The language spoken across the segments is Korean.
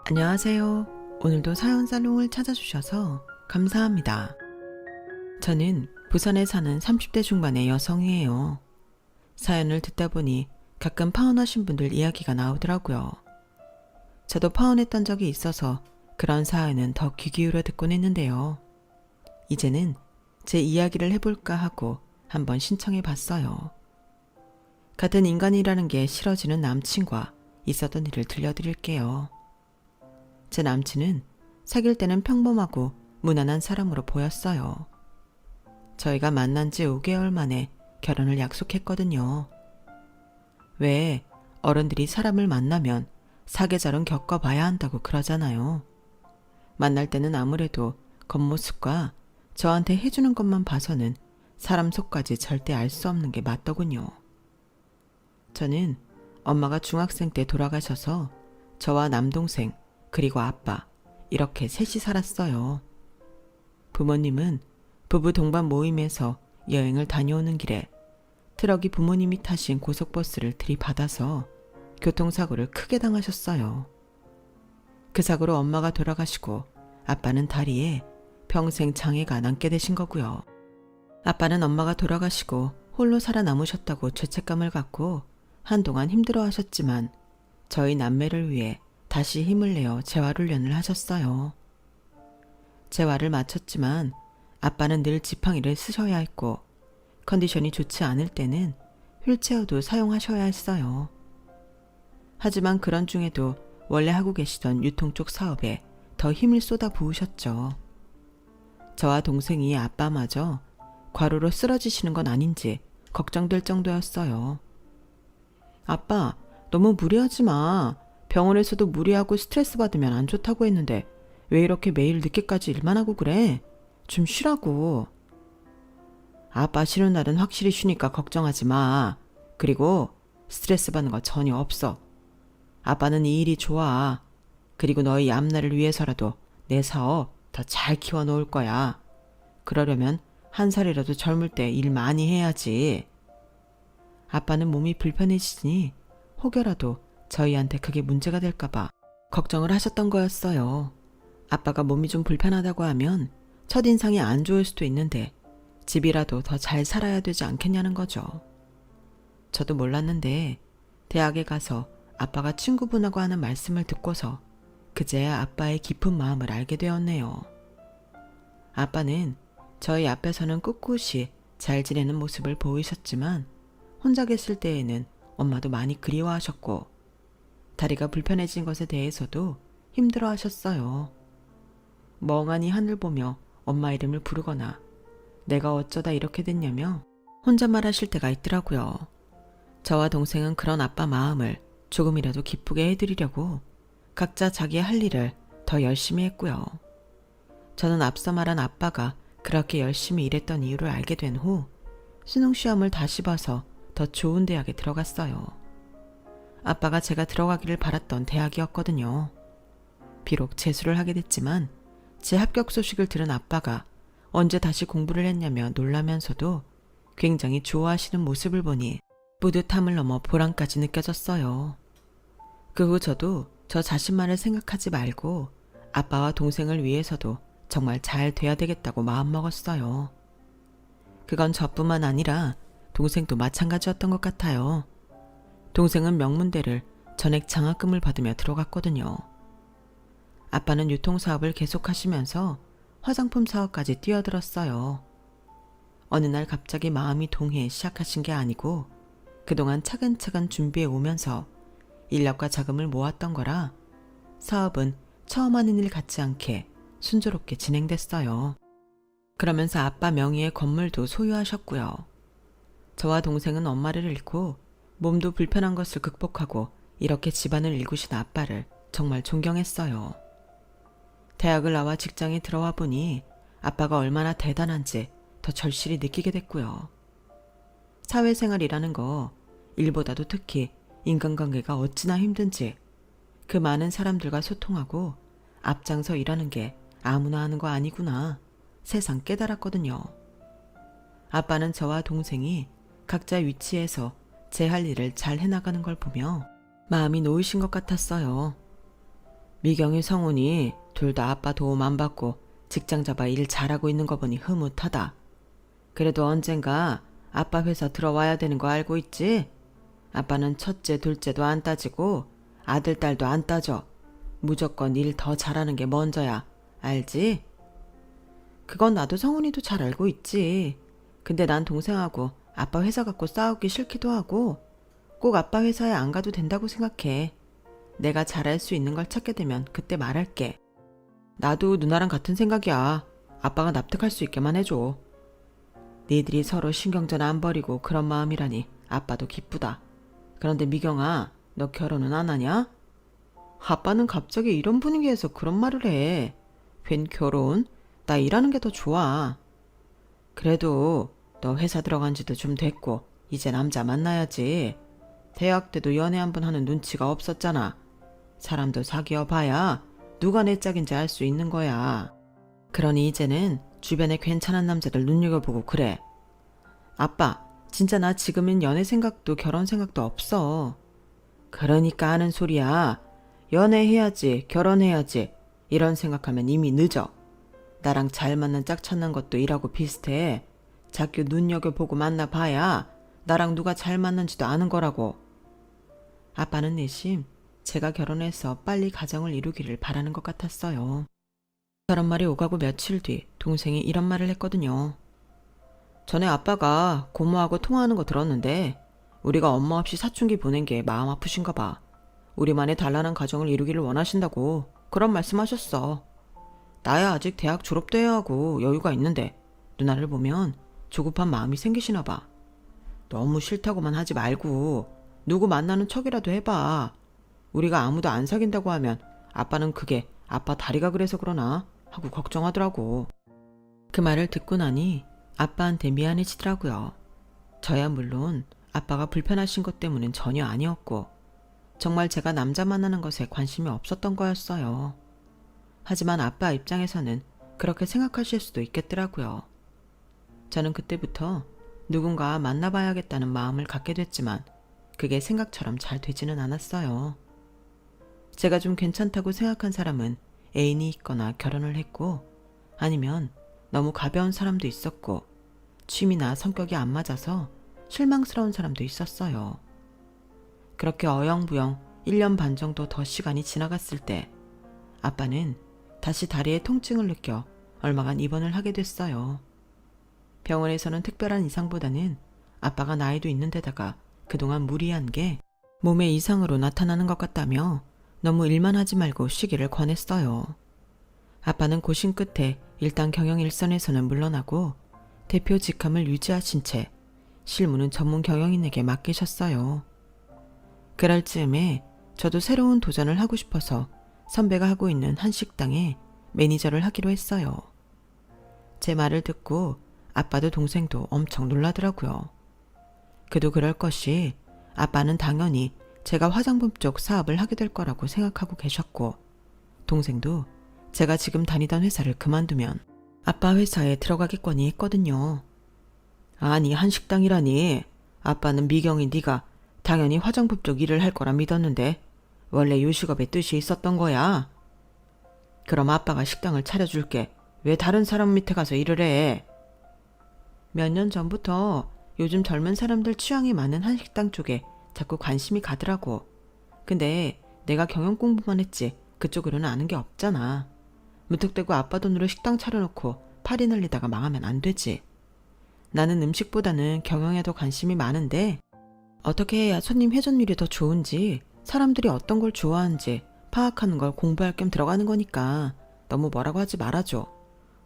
안녕하세요. 오늘도 사연 살롱을 찾아주셔서 감사합니다. 저는 부산에 사는 30대 중반의 여성이에요. 사연을 듣다 보니 가끔 파혼하신 분들 이야기가 나오더라고요. 저도 파혼했던 적이 있어서 그런 사연은 더 귀 기울여 듣곤 했는데요. 이제는 제 이야기를 해볼까 하고 한번 신청해 봤어요. 같은 인간이라는 게 싫어지는 남친과 있었던 일을 들려드릴게요. 제 남친은 사귈 때는 평범하고 무난한 사람으로 보였어요. 저희가 만난 지 5개월 만에 결혼을 약속했거든요. 왜 어른들이 사람을 만나면 사계절은 겪어봐야 한다고 그러잖아요. 만날 때는 아무래도 겉모습과 저한테 해주는 것만 봐서는 사람 속까지 절대 알 수 없는 게 맞더군요. 저는 엄마가 중학생 때 돌아가셔서 저와 남동생 그리고 아빠 이렇게 셋이 살았어요. 부모님은 부부 동반 모임에서 여행을 다녀오는 길에 트럭이 부모님이 타신 고속버스를 들이받아서 교통사고를 크게 당하셨어요. 그 사고로 엄마가 돌아가시고 아빠는 다리에 평생 장애가 남게 되신 거고요. 아빠는 엄마가 돌아가시고 홀로 살아남으셨다고 죄책감을 갖고 한동안 힘들어하셨지만 저희 남매를 위해 다시 힘을 내어 재활훈련을 하셨어요. 재활을 마쳤지만 아빠는 늘 지팡이를 쓰셔야 했고 컨디션이 좋지 않을 때는 휠체어도 사용하셔야 했어요. 하지만 그런 중에도 원래 하고 계시던 유통 쪽 사업에 더 힘을 쏟아 부으셨죠. 저와 동생이 아빠마저 과로로 쓰러지시는 건 아닌지 걱정될 정도였어요. 아빠, 너무 무리하지 마. 병원에서도 무리하고 스트레스 받으면 안 좋다고 했는데 왜 이렇게 매일 늦게까지 일만 하고 그래? 좀 쉬라고. 아빠 쉬는 날은 확실히 쉬니까 걱정하지 마. 그리고 스트레스 받는 거 전혀 없어. 아빠는 이 일이 좋아. 그리고 너희 앞날을 위해서라도 내 사업 더 잘 키워놓을 거야. 그러려면 한 살이라도 젊을 때 일 많이 해야지. 아빠는 몸이 불편해지니 혹여라도 저희한테 그게 문제가 될까봐 걱정을 하셨던 거였어요. 아빠가 몸이 좀 불편하다고 하면 첫인상이 안 좋을 수도 있는데 집이라도 더 잘 살아야 되지 않겠냐는 거죠. 저도 몰랐는데 대학에 가서 아빠가 친구분하고 하는 말씀을 듣고서 그제야 아빠의 깊은 마음을 알게 되었네요. 아빠는 저희 앞에서는 꿋꿋이 잘 지내는 모습을 보이셨지만 혼자 계실 때에는 엄마도 많이 그리워하셨고 다리가 불편해진 것에 대해서도 힘들어 하셨어요. 멍하니 하늘 보며 엄마 이름을 부르거나 내가 어쩌다 이렇게 됐냐며 혼잣말 하실 때가 있더라고요. 저와 동생은 그런 아빠 마음을 조금이라도 기쁘게 해드리려고 각자 자기의 할 일을 더 열심히 했고요. 저는 앞서 말한 아빠가 그렇게 열심히 일했던 이유를 알게 된 후 수능시험을 다시 봐서 더 좋은 대학에 들어갔어요. 아빠가 제가 들어가기를 바랐던 대학이었거든요. 비록 재수를 하게 됐지만 제 합격 소식을 들은 아빠가 언제 다시 공부를 했냐며 놀라면서도 굉장히 좋아하시는 모습을 보니 뿌듯함을 넘어 보람까지 느껴졌어요. 그 후 저도 저 자신만을 생각하지 말고 아빠와 동생을 위해서도 정말 잘 돼야 되겠다고 마음먹었어요. 그건 저뿐만 아니라 동생도 마찬가지였던 것 같아요. 동생은 명문대를 전액 장학금을 받으며 들어갔거든요. 아빠는 유통사업을 계속하시면서 화장품 사업까지 뛰어들었어요. 어느 날 갑자기 마음이 동해 시작하신 게 아니고 그동안 차근차근 준비해 오면서 인력과 자금을 모았던 거라 사업은 처음 하는 일 같지 않게 순조롭게 진행됐어요. 그러면서 아빠 명의의 건물도 소유하셨고요. 저와 동생은 엄마를 잃고 몸도 불편한 것을 극복하고 이렇게 집안을 일구신 아빠를 정말 존경했어요. 대학을 나와 직장에 들어와 보니 아빠가 얼마나 대단한지 더 절실히 느끼게 됐고요. 사회생활이라는 거 일보다도 특히 인간관계가 어찌나 힘든지 그 많은 사람들과 소통하고 앞장서 일하는 게 아무나 하는 거 아니구나 세상 깨달았거든요. 아빠는 저와 동생이 각자 위치에서 제 할 일을 잘 해나가는 걸 보며 마음이 놓이신 것 같았어요. 미경이 성훈이 둘 다 아빠 도움 안 받고 직장 잡아 일 잘하고 있는 거 보니 흐뭇하다. 그래도 언젠가 아빠 회사 들어와야 되는 거 알고 있지? 아빠는 첫째, 둘째도 안 따지고 아들, 딸도 안 따져. 무조건 일 더 잘하는 게 먼저야. 알지? 그건 나도 성훈이도 잘 알고 있지. 근데 난 동생하고 아빠 회사 갖고 싸우기 싫기도 하고 꼭 아빠 회사에 안 가도 된다고 생각해. 내가 잘할 수 있는 걸 찾게 되면 그때 말할게. 나도 누나랑 같은 생각이야. 아빠가 납득할 수 있게만 해줘. 니들이 서로 신경전 안 버리고 그런 마음이라니 아빠도 기쁘다. 그런데 미경아, 너 결혼은 안 하냐? 아빠는 갑자기 이런 분위기에서 그런 말을 해. 웬 결혼? 나 일하는 게 더 좋아. 그래도 너 회사 들어간 지도 좀 됐고 이제 남자 만나야지. 대학 때도 연애 한 번 하는 눈치가 없었잖아. 사람도 사귀어 봐야 누가 내 짝인지 알 수 있는 거야. 그러니 이제는 주변에 괜찮은 남자들 눈여겨보고 그래. 아빠, 진짜 나 지금은 연애 생각도 결혼 생각도 없어. 그러니까 하는 소리야. 연애해야지, 결혼해야지. 이런 생각하면 이미 늦어. 나랑 잘 맞는 짝 찾는 것도 일하고 비슷해. 자꾸 눈여겨보고 만나봐야 나랑 누가 잘 맞는지도 아는 거라고. 아빠는 내심 제가 결혼해서 빨리 가정을 이루기를 바라는 것 같았어요. 저런 말이 오가고 며칠 뒤 동생이 이런 말을 했거든요. 전에 아빠가 고모하고 통화하는 거 들었는데 우리가 엄마 없이 사춘기 보낸 게 마음 아프신가 봐. 우리만의 단란한 가정을 이루기를 원하신다고 그런 말씀하셨어. 나야 아직 대학 졸업도 해야 하고 여유가 있는데 누나를 보면 조급한 마음이 생기시나 봐. 너무 싫다고만 하지 말고 누구 만나는 척이라도 해봐. 우리가 아무도 안 사귄다고 하면 아빠는 그게 아빠 다리가 그래서 그러나 하고 걱정하더라고. 그 말을 듣고 나니 아빠한테 미안해지더라고요. 저야 물론 아빠가 불편하신 것 때문은 전혀 아니었고 정말 제가 남자 만나는 것에 관심이 없었던 거였어요. 하지만 아빠 입장에서는 그렇게 생각하실 수도 있겠더라고요. 저는 그때부터 누군가 만나봐야겠다는 마음을 갖게 됐지만 그게 생각처럼 잘 되지는 않았어요. 제가 좀 괜찮다고 생각한 사람은 애인이 있거나 결혼을 했고 아니면 너무 가벼운 사람도 있었고 취미나 성격이 안 맞아서 실망스러운 사람도 있었어요. 그렇게 어영부영 1년 반 정도 더 시간이 지나갔을 때 아빠는 다시 다리에 통증을 느껴 얼마간 입원을 하게 됐어요. 병원에서는 특별한 이상보다는 아빠가 나이도 있는데다가 그동안 무리한 게 몸에 이상으로 나타나는 것 같다며 너무 일만 하지 말고 쉬기를 권했어요. 아빠는 고심 끝에 일단 경영 일선에서는 물러나고 대표 직함을 유지하신 채 실무는 전문 경영인에게 맡기셨어요. 그럴 즈음에 저도 새로운 도전을 하고 싶어서 선배가 하고 있는 한 식당에 매니저를 하기로 했어요. 제 말을 듣고 아빠도 동생도 엄청 놀라더라고요. 그도 그럴 것이 아빠는 당연히 제가 화장품 쪽 사업을 하게 될 거라고 생각하고 계셨고 동생도 제가 지금 다니던 회사를 그만두면 아빠 회사에 들어가겠거니 했거든요. 아니 한식당이라니. 아빠는 미경이 네가 당연히 화장품 쪽 일을 할 거라 믿었는데 원래 요식업의 뜻이 있었던 거야. 그럼 아빠가 식당을 차려줄게. 왜 다른 사람 밑에 가서 일을 해? 몇 년 전부터 요즘 젊은 사람들 취향이 많은 한식당 쪽에 자꾸 관심이 가더라고. 근데 내가 경영 공부만 했지 그쪽으로는 아는 게 없잖아. 무턱대고 아빠 돈으로 식당 차려놓고 파리 날리다가 망하면 안 되지. 나는 음식보다는 경영에 더 관심이 많은데 어떻게 해야 손님 회전율이 더 좋은지 사람들이 어떤 걸 좋아하는지 파악하는 걸 공부할 겸 들어가는 거니까 너무 뭐라고 하지 말아줘.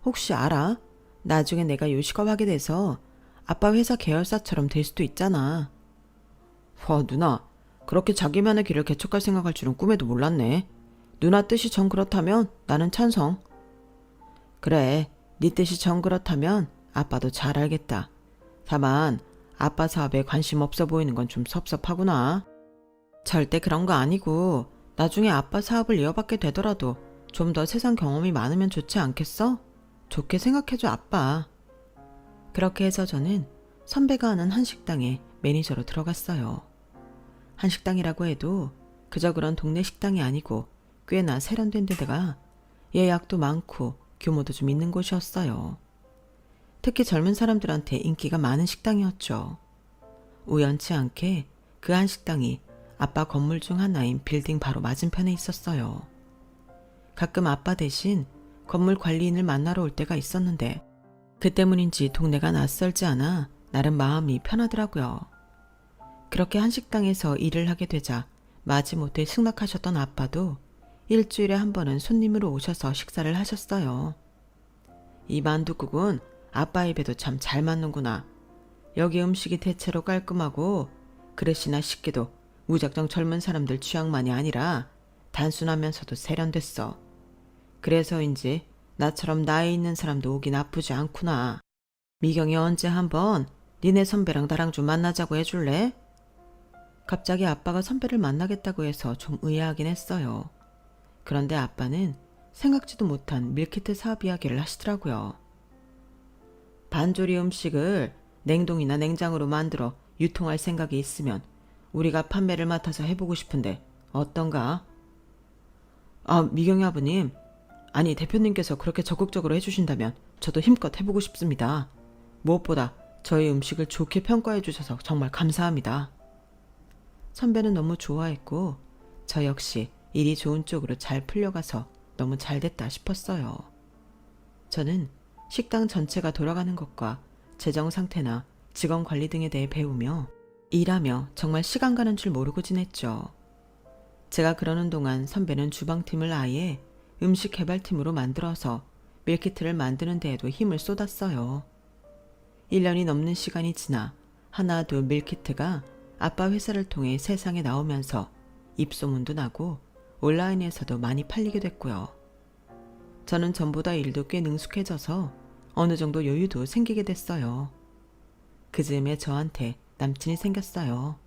혹시 알아? 나중에 내가 요식업 하게 돼서 아빠 회사 계열사처럼 될 수도 있잖아. 누나, 그렇게 자기만의 길을 개척할 생각할 줄은 꿈에도 몰랐네. 누나 뜻이 정 그렇다면 나는 찬성. 그래, 네 뜻이 정 그렇다면 아빠도 잘 알겠다. 다만 아빠 사업에 관심 없어 보이는 건 좀 섭섭하구나. 절대 그런 거 아니고 나중에 아빠 사업을 이어받게 되더라도 좀 더 세상 경험이 많으면 좋지 않겠어? 좋게 생각해줘 아빠. 그렇게 해서 저는 선배가 하는 한식당에 매니저로 들어갔어요. 한식당이라고 해도 그저 그런 동네 식당이 아니고 꽤나 세련된 데다가 예약도 많고 규모도 좀 있는 곳이었어요. 특히 젊은 사람들한테 인기가 많은 식당이었죠. 우연치 않게 그 한 식당이 아빠 건물 중 하나인 빌딩 바로 맞은편에 있었어요. 가끔 아빠 대신 건물 관리인을 만나러 올 때가 있었는데 그 때문인지 동네가 낯설지 않아 나름 마음이 편하더라고요. 그렇게 한 식당에서 일을 하게 되자 마지못해 승낙하셨던 아빠도 일주일에 한 번은 손님으로 오셔서 식사를 하셨어요. 이 만둣국은 아빠 입에도 참 잘 맞는구나. 여기 음식이 대체로 깔끔하고 그릇이나 식기도 무작정 젊은 사람들 취향만이 아니라 단순하면서도 세련됐어. 그래서인지 나처럼 나이 있는 사람도 오기 나쁘지 않구나. 미경이 언제 한번 니네 선배랑 나랑 좀 만나자고 해줄래? 갑자기 아빠가 선배를 만나겠다고 해서 좀 의아하긴 했어요. 그런데 아빠는 생각지도 못한 밀키트 사업 이야기를 하시더라고요. 반조리 음식을 냉동이나 냉장으로 만들어 유통할 생각이 있으면 우리가 판매를 맡아서 해보고 싶은데 어떤가? 아, 미경이 아버님. 아니, 대표님께서 그렇게 적극적으로 해주신다면 저도 힘껏 해보고 싶습니다. 무엇보다 저희 음식을 좋게 평가해 주셔서 정말 감사합니다. 선배는 너무 좋아했고 저 역시 일이 좋은 쪽으로 잘 풀려가서 너무 잘 됐다 싶었어요. 저는 식당 전체가 돌아가는 것과 재정 상태나 직원 관리 등에 대해 배우며 일하며 정말 시간 가는 줄 모르고 지냈죠. 제가 그러는 동안 선배는 주방팀을 아예 음식 개발팀으로 만들어서 밀키트를 만드는 데에도 힘을 쏟았어요. 1년이 넘는 시간이 지나 하나 둘 밀키트가 아빠 회사를 통해 세상에 나오면서 입소문도 나고 온라인에서도 많이 팔리게 됐고요. 저는 전보다 일도 꽤 능숙해져서 어느 정도 여유도 생기게 됐어요. 그 즈음에 저한테 남친이 생겼어요.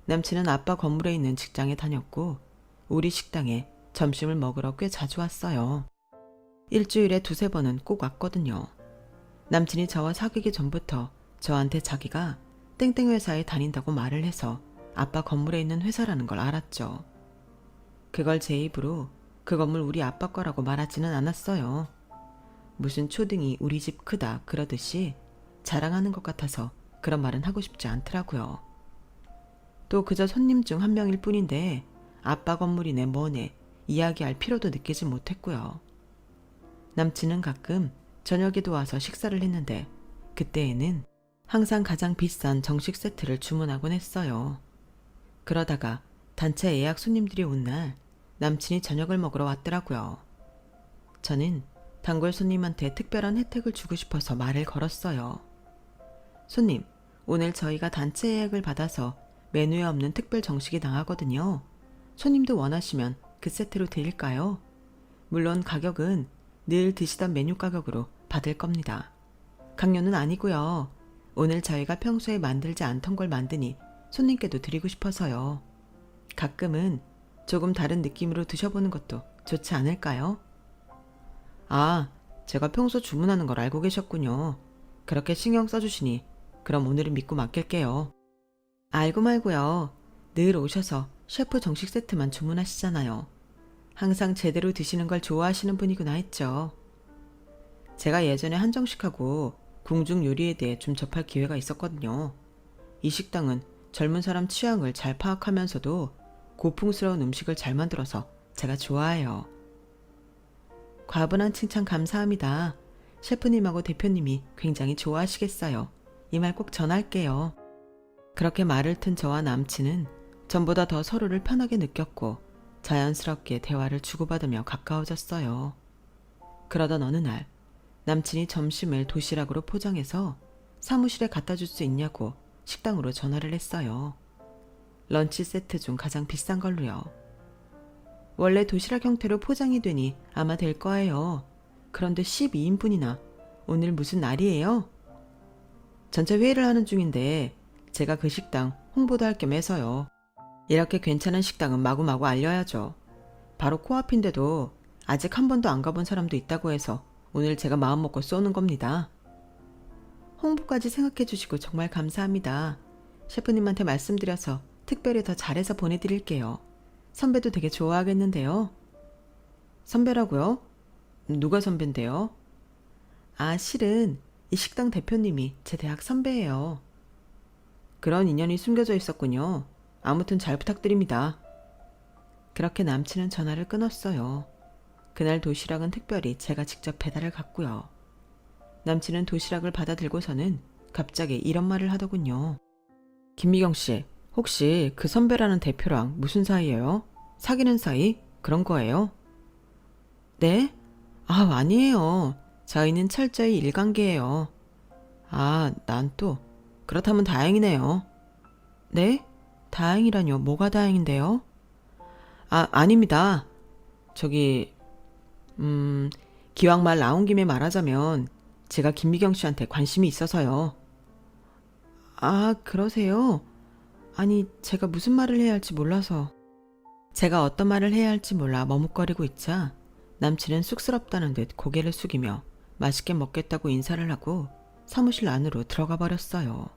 남친은 아빠 건물에 있는 직장에 다녔고 우리 식당에 점심을 먹으러 꽤 자주 왔어요. 일주일에 2-3번은 꼭 왔거든요. 남친이 저와 사귀기 전부터 저한테 자기가 땡땡 회사에 다닌다고 말을 해서 아빠 건물에 있는 회사라는 걸 알았죠. 그걸 제 입으로 그 건물 우리 아빠 거라고 말하지는 않았어요. 무슨 초딩이 우리 집 크다 그러듯이 자랑하는 것 같아서 그런 말은 하고 싶지 않더라고요. 또 그저 손님 중 한 명일 뿐인데 아빠 건물이네 뭐네 이야기할 필요도 느끼지 못했고요. 남친은 가끔 저녁에도 와서 식사를 했는데 그때에는 항상 가장 비싼 정식 세트를 주문하곤 했어요. 그러다가 단체 예약 손님들이 온 날 남친이 저녁을 먹으러 왔더라고요. 저는 단골 손님한테 특별한 혜택을 주고 싶어서 말을 걸었어요. 손님, 오늘 저희가 단체 예약을 받아서 메뉴에 없는 특별 정식이 나가거든요. 손님도 원하시면 그 세트로 드릴까요? 물론 가격은 늘 드시던 메뉴 가격으로 받을 겁니다. 강요는 아니고요. 오늘 저희가 평소에 만들지 않던 걸 만드니 손님께도 드리고 싶어서요. 가끔은 조금 다른 느낌으로 드셔보는 것도 좋지 않을까요? 아, 제가 평소 주문하는 걸 알고 계셨군요. 그렇게 신경 써주시니 그럼 오늘은 믿고 맡길게요. 알고 말고요. 늘 오셔서 셰프 정식 세트만 주문하시잖아요. 항상 제대로 드시는 걸 좋아하시는 분이구나 했죠. 제가 예전에 한정식하고 궁중 요리에 대해 좀 접할 기회가 있었거든요. 이 식당은 젊은 사람 취향을 잘 파악하면서도 고풍스러운 음식을 잘 만들어서 제가 좋아해요. 과분한 칭찬 감사합니다. 셰프님하고 대표님이 굉장히 좋아하시겠어요. 이 말 꼭 전할게요. 그렇게 말을 튼 저와 남친은 전보다 더 서로를 편하게 느꼈고 자연스럽게 대화를 주고받으며 가까워졌어요. 그러던 어느 날 남친이 점심을 도시락으로 포장해서 사무실에 갖다 줄 수 있냐고 식당으로 전화를 했어요. 런치 세트 중 가장 비싼 걸로요. 원래 도시락 형태로 포장이 되니 아마 될 거예요. 그런데 12인분이나. 오늘 무슨 날이에요? 전체 회의를 하는 중인데 제가 그 식당 홍보도 할 겸 해서요. 이렇게 괜찮은 식당은 마구마구 알려야죠. 바로 코앞인데도 아직 한 번도 안 가본 사람도 있다고 해서 오늘 제가 마음먹고 쏘는 겁니다. 홍보까지 생각해 주시고 정말 감사합니다. 셰프님한테 말씀드려서 특별히 더 잘해서 보내드릴게요. 선배도 되게 좋아하겠는데요. 선배라고요? 누가 선배인데요? 아, 실은 이 식당 대표님이 제 대학 선배예요. 그런 인연이 숨겨져 있었군요. 아무튼 잘 부탁드립니다. 그렇게 남친은 전화를 끊었어요. 그날 도시락은 특별히 제가 직접 배달을 갔고요. 남친은 도시락을 받아 들고서는 갑자기 이런 말을 하더군요. 김미경 씨, 혹시 그 선배라는 대표랑 무슨 사이예요? 사귀는 사이? 그런 거예요? 네? 아, 아니에요. 저희는 철저히 일관계예요. 아, 난 또. 그렇다면 다행이네요. 네? 다행이라뇨. 뭐가 다행인데요? 아, 아닙니다. 저기, 기왕 말 나온 김에 말하자면 제가 김미경 씨한테 관심이 있어서요. 아, 그러세요? 아니, 제가 무슨 말을 해야 할지 몰라서. 제가 어떤 말을 해야 할지 몰라 머뭇거리고 있자 남친은 쑥스럽다는 듯 고개를 숙이며 맛있게 먹겠다고 인사를 하고 사무실 안으로 들어가 버렸어요.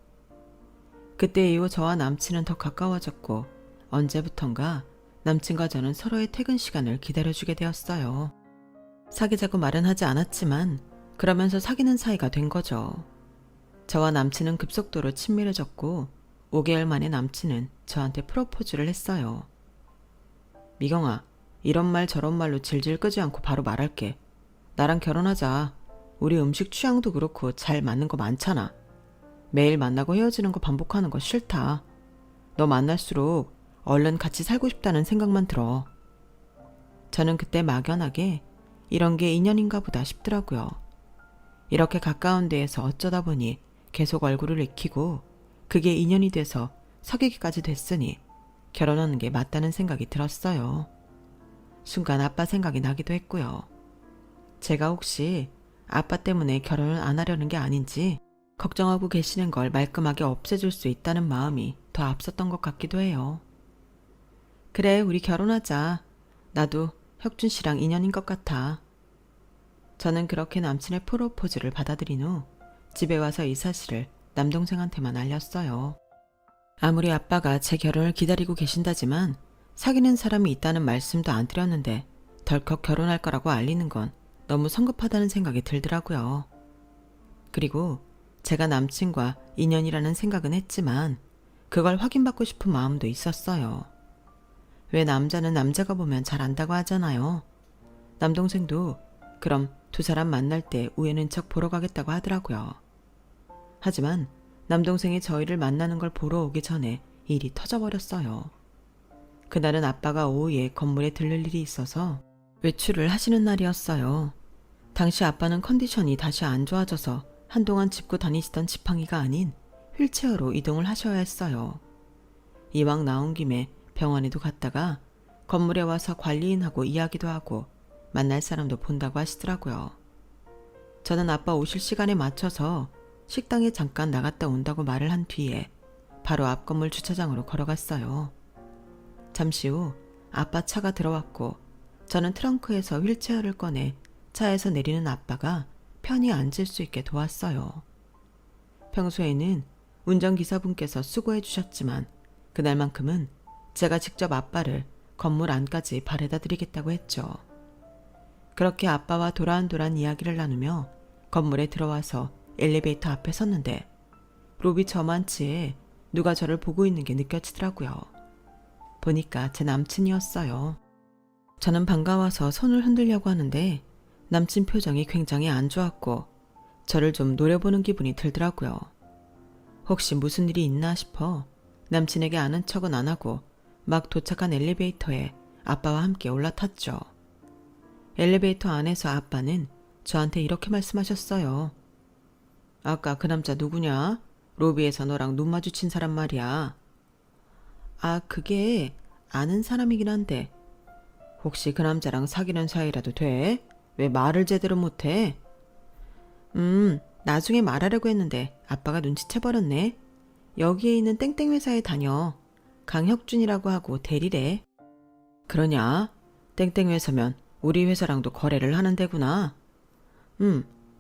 그때 이후 저와 남친은 더 가까워졌고 언제부턴가 남친과 저는 서로의 퇴근 시간을 기다려주게 되었어요. 사귀자고 말은 하지 않았지만 그러면서 사귀는 사이가 된 거죠. 저와 남친은 급속도로 친밀해졌고 5개월 만에 남친은 저한테 프로포즈를 했어요. 미경아, 이런 말 저런 말로 질질 끄지 않고 바로 말할게. 나랑 결혼하자. 우리 음식 취향도 그렇고 잘 맞는 거 많잖아. 매일 만나고 헤어지는 거 반복하는 거 싫다. 너 만날수록 얼른 같이 살고 싶다는 생각만 들어. 저는 그때 막연하게 이런 게 인연인가 보다 싶더라고요. 이렇게 가까운 데에서 어쩌다 보니 계속 얼굴을 익히고 그게 인연이 돼서 사귀기까지 됐으니 결혼하는 게 맞다는 생각이 들었어요. 순간 아빠 생각이 나기도 했고요. 제가 혹시 아빠 때문에 결혼을 안 하려는 게 아닌지 걱정하고 계시는 걸 말끔하게 없애줄 수 있다는 마음이 더 앞섰던 것 같기도 해요. 그래, 우리 결혼하자. 나도 혁준 씨랑 인연인 것 같아. 저는 그렇게 남친의 프로포즈를 받아들인 후 집에 와서 이 사실을 남동생한테만 알렸어요. 아무리 아빠가 제 결혼을 기다리고 계신다지만 사귀는 사람이 있다는 말씀도 안 드렸는데 덜컥 결혼할 거라고 알리는 건 너무 성급하다는 생각이 들더라고요. 그리고 제가 남친과 인연이라는 생각은 했지만 그걸 확인받고 싶은 마음도 있었어요. 왜 남자는 남자가 보면 잘 안다고 하잖아요. 남동생도 그럼 두 사람 만날 때 우애는 척 보러 가겠다고 하더라고요. 하지만 남동생이 저희를 만나는 걸 보러 오기 전에 일이 터져버렸어요. 그날은 아빠가 오후에 건물에 들를 일이 있어서 외출을 하시는 날이었어요. 당시 아빠는 컨디션이 다시 안 좋아져서 한동안 짚고 다니시던 지팡이가 아닌 휠체어로 이동을 하셔야 했어요. 이왕 나온 김에 병원에도 갔다가 건물에 와서 관리인하고 이야기도 하고 만날 사람도 본다고 하시더라고요. 저는 아빠 오실 시간에 맞춰서 식당에 잠깐 나갔다 온다고 말을 한 뒤에 바로 앞 건물 주차장으로 걸어갔어요. 잠시 후 아빠 차가 들어왔고 저는 트렁크에서 휠체어를 꺼내 차에서 내리는 아빠가 편히 앉을 수 있게 도왔어요. 평소에는 운전기사분께서 수고해 주셨지만 그날만큼은 제가 직접 아빠를 건물 안까지 바래다 드리겠다고 했죠. 그렇게 아빠와 도란도란 이야기를 나누며 건물에 들어와서 엘리베이터 앞에 섰는데 로비 저만치에 누가 저를 보고 있는 게 느껴지더라고요. 보니까 제 남친이었어요. 저는 반가워서 손을 흔들려고 하는데 남친 표정이 굉장히 안 좋았고 저를 좀 노려보는 기분이 들더라고요. 혹시 무슨 일이 있나 싶어 남친에게 아는 척은 안 하고 막 도착한 엘리베이터에 아빠와 함께 올라탔죠. 엘리베이터 안에서 아빠는 저한테 이렇게 말씀하셨어요. 아까 그 남자 누구냐? 로비에서 너랑 눈 마주친 사람 말이야. 아, 그게 아는 사람이긴 한데 혹시 그 남자랑 사귀는 사이라도 돼? 왜 말을 제대로 못해? 나중에 말하려고 했는데 아빠가 눈치채버렸네. 여기에 있는 땡땡 회사에 다녀. 강혁준이라고 하고 대리래. 그러냐? 땡땡 회사면 우리 회사랑도 거래를 하는 데구나.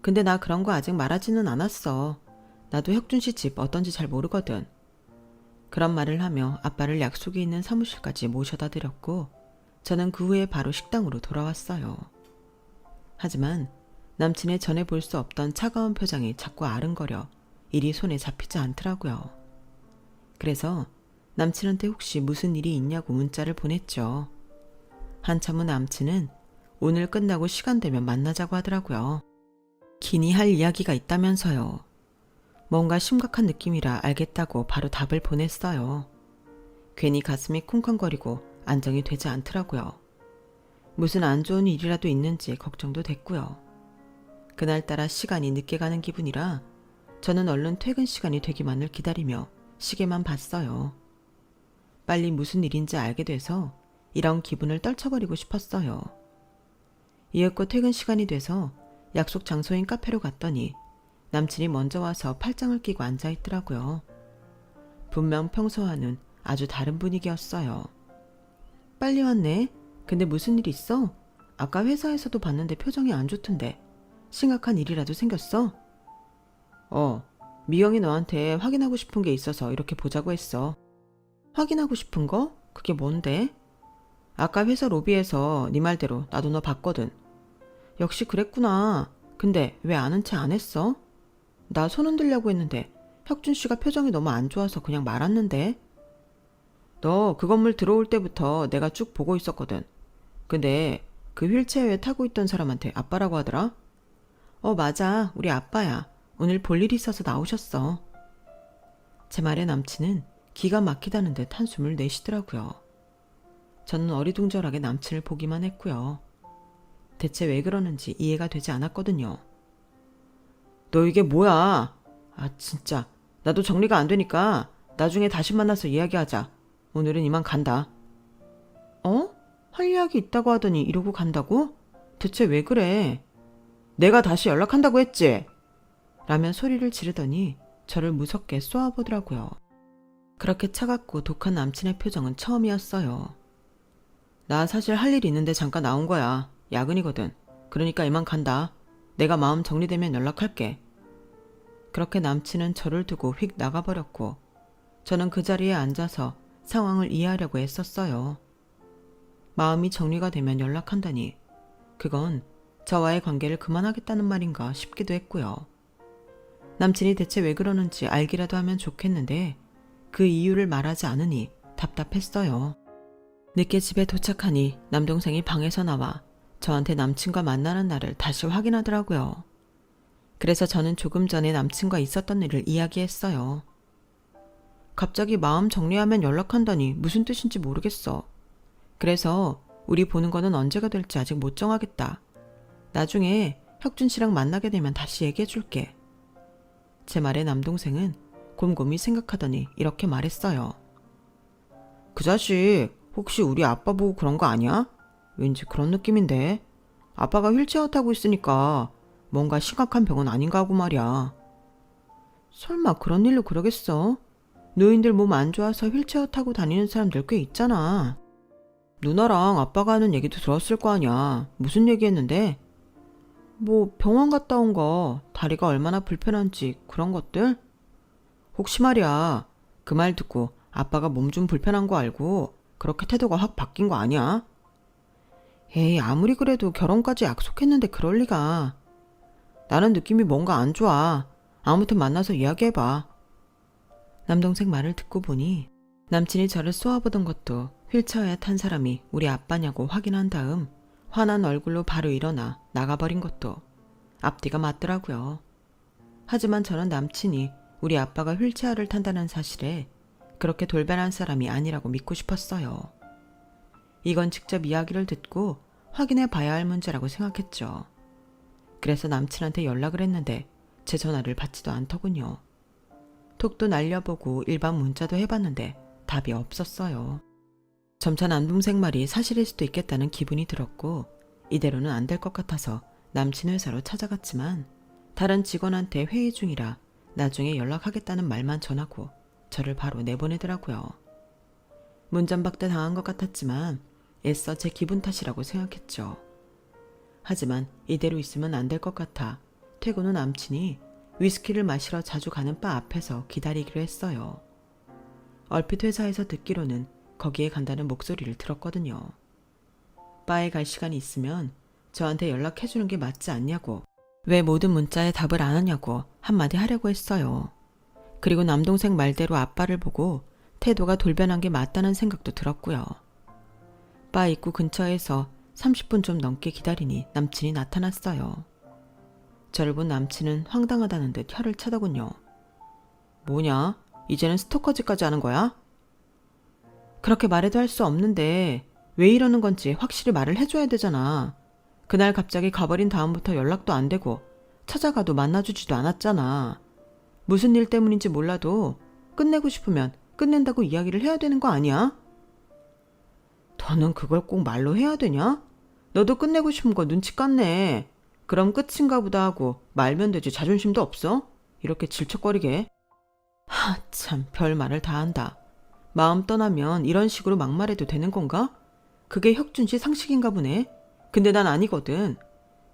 근데 나 그런 거 아직 말하지는 않았어. 나도 혁준 씨 집 어떤지 잘 모르거든. 그런 말을 하며 아빠를 약속이 있는 사무실까지 모셔다 드렸고 저는 그 후에 바로 식당으로 돌아왔어요. 하지만 남친의 전에 볼 수 없던 차가운 표정이 자꾸 아른거려 일이 손에 잡히지 않더라고요. 그래서 남친한테 혹시 무슨 일이 있냐고 문자를 보냈죠. 한참 후 남친은 오늘 끝나고 시간 되면 만나자고 하더라고요. 기니 할 이야기가 있다면서요. 뭔가 심각한 느낌이라 알겠다고 바로 답을 보냈어요. 괜히 가슴이 쿵쾅거리고 안정이 되지 않더라고요. 무슨 안 좋은 일이라도 있는지 걱정도 됐고요. 그날따라 시간이 늦게 가는 기분이라 저는 얼른 퇴근 시간이 되기만을 기다리며 시계만 봤어요. 빨리 무슨 일인지 알게 돼서 이런 기분을 떨쳐버리고 싶었어요. 이윽고 퇴근 시간이 돼서 약속 장소인 카페로 갔더니 남친이 먼저 와서 팔짱을 끼고 앉아있더라고요. 분명 평소와는 아주 다른 분위기였어요. 빨리 왔네. 근데 무슨 일 있어? 아까 회사에서도 봤는데 표정이 안 좋던데. 심각한 일이라도 생겼어? 미영이 너한테 확인하고 싶은 게 있어서 이렇게 보자고 했어. 확인하고 싶은 거? 그게 뭔데? 아까 회사 로비에서 네 말대로 나도 너 봤거든. 역시 그랬구나. 근데 왜 아는 체 안 했어? 나 손 흔들려고 했는데 혁준 씨가 표정이 너무 안 좋아서 그냥 말았는데. 너 그 건물 들어올 때부터 내가 쭉 보고 있었거든. 근데 그 휠체어에 타고 있던 사람한테 아빠라고 하더라? 맞아. 우리 아빠야. 오늘 볼 일이 있어서 나오셨어. 제 말에 남친은 기가 막히다는 듯 한숨을 내쉬더라고요. 저는 어리둥절하게 남친을 보기만 했고요. 대체 왜 그러는지 이해가 되지 않았거든요. 너 이게 뭐야? 진짜. 나도 정리가 안 되니까 나중에 다시 만나서 이야기하자. 오늘은 이만 간다. 할 이야기 있다고 하더니 이러고 간다고? 대체 왜 그래? 내가 다시 연락한다고 했지? 라며 소리를 지르더니 저를 무섭게 쏘아보더라고요. 그렇게 차갑고 독한 남친의 표정은 처음이었어요. 나 사실 할 일이 있는데 잠깐 나온 거야. 야근이거든. 그러니까 이만 간다. 내가 마음 정리되면 연락할게. 그렇게 남친은 저를 두고 휙 나가버렸고 저는 그 자리에 앉아서 상황을 이해하려고 애썼어요. 마음이 정리가 되면 연락한다니 그건 저와의 관계를 그만하겠다는 말인가 싶기도 했고요. 남친이 대체 왜 그러는지 알기라도 하면 좋겠는데 그 이유를 말하지 않으니 답답했어요. 늦게 집에 도착하니 남동생이 방에서 나와 저한테 남친과 만나는 날을 다시 확인하더라고요. 그래서 저는 조금 전에 남친과 있었던 일을 이야기했어요. 갑자기 마음 정리하면 연락한다니 무슨 뜻인지 모르겠어. 그래서 우리 보는 거는 언제가 될지 아직 못 정하겠다. 나중에 혁준 씨랑 만나게 되면 다시 얘기해 줄게. 제 말에 남동생은 곰곰이 생각하더니 이렇게 말했어요. 그 자식 혹시 우리 아빠 보고 그런 거 아니야? 왠지 그런 느낌인데. 아빠가 휠체어 타고 있으니까 뭔가 심각한 병은 아닌가 하고 말이야. 설마 그런 일로 그러겠어? 노인들 몸 안 좋아서 휠체어 타고 다니는 사람들 꽤 있잖아. 누나랑 아빠가 하는 얘기도 들었을 거 아니야. 무슨 얘기했는데? 뭐 병원 갔다 온 거, 다리가 얼마나 불편한지 그런 것들? 혹시 말이야, 그 말 듣고 아빠가 몸 좀 불편한 거 알고 그렇게 태도가 확 바뀐 거 아니야? 에이, 아무리 그래도 결혼까지 약속했는데 그럴 리가. 나는 느낌이 뭔가 안 좋아. 아무튼 만나서 이야기해봐. 남동생 말을 듣고 보니 남친이 저를 쏘아보던 것도 휠체어에 탄 사람이 우리 아빠냐고 확인한 다음 화난 얼굴로 바로 일어나 나가버린 것도 앞뒤가 맞더라고요. 하지만 저는 남친이 우리 아빠가 휠체어를 탄다는 사실에 그렇게 돌변한 사람이 아니라고 믿고 싶었어요. 이건 직접 이야기를 듣고 확인해 봐야 할 문제라고 생각했죠. 그래서 남친한테 연락을 했는데 제 전화를 받지도 않더군요. 톡도 날려보고 일반 문자도 해봤는데 답이 없었어요. 점차 남동생 말이 사실일 수도 있겠다는 기분이 들었고 이대로는 안 될 것 같아서 남친 회사로 찾아갔지만 다른 직원한테 회의 중이라 나중에 연락하겠다는 말만 전하고 저를 바로 내보내더라고요. 문전박대 당한 것 같았지만 애써 제 기분 탓이라고 생각했죠. 하지만 이대로 있으면 안 될 것 같아 퇴근 후 남친이 위스키를 마시러 자주 가는 바 앞에서 기다리기로 했어요. 얼핏 회사에서 듣기로는 거기에 간다는 목소리를 들었거든요. 바에 갈 시간이 있으면 저한테 연락해주는 게 맞지 않냐고, 왜 모든 문자에 답을 안 하냐고 한마디 하려고 했어요. 그리고 남동생 말대로 아빠를 보고 태도가 돌변한 게 맞다는 생각도 들었고요. 바 입구 근처에서 30분 좀 넘게 기다리니 남친이 나타났어요. 저를 본 남친은 황당하다는 듯 혀를 차더군요. 뭐냐? 이제는 스토커즈까지 하는 거야? 그렇게 말해도 할 수 없는데 왜 이러는 건지 확실히 말을 해줘야 되잖아. 그날 갑자기 가버린 다음부터 연락도 안 되고 찾아가도 만나주지도 않았잖아. 무슨 일 때문인지 몰라도 끝내고 싶으면 끝낸다고 이야기를 해야 되는 거 아니야? 너는 그걸 꼭 말로 해야 되냐? 너도 끝내고 싶은 거 눈치 깠네. 그럼 끝인가 보다 하고 말면 되지, 자존심도 없어? 이렇게 질척거리게. 참 별 말을 다 한다. 마음 떠나면 이런 식으로 막말해도 되는 건가? 그게 혁준씨 상식인가 보네. 근데 난 아니거든.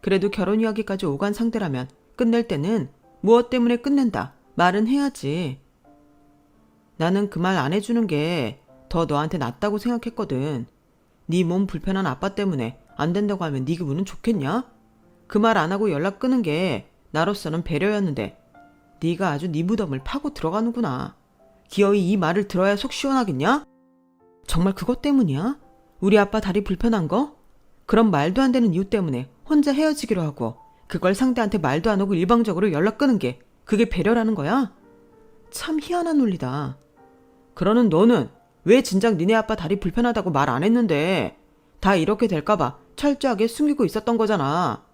그래도 결혼 이야기까지 오간 상대라면 끝낼 때는 무엇 때문에 끝낸다 말은 해야지. 나는 그 말 안 해주는 게 더 너한테 낫다고 생각했거든. 네 몸 불편한 아빠 때문에 안 된다고 하면 네 기분은 좋겠냐? 그 말 안 하고 연락 끄는 게 나로서는 배려였는데 네가 아주 네 무덤을 파고 들어가는구나. 기어이 이 말을 들어야 속 시원하겠냐? 정말 그것 때문이야? 우리 아빠 다리 불편한 거? 그럼 말도 안 되는 이유 때문에 혼자 헤어지기로 하고 그걸 상대한테 말도 안 하고 일방적으로 연락 끄는 게 그게 배려라는 거야? 참 희한한 논리다. 그러는 너는 왜 진작 니네 아빠 다리 불편하다고 말 안 했는데 다 이렇게 될까봐 철저하게 숨기고 있었던 거잖아.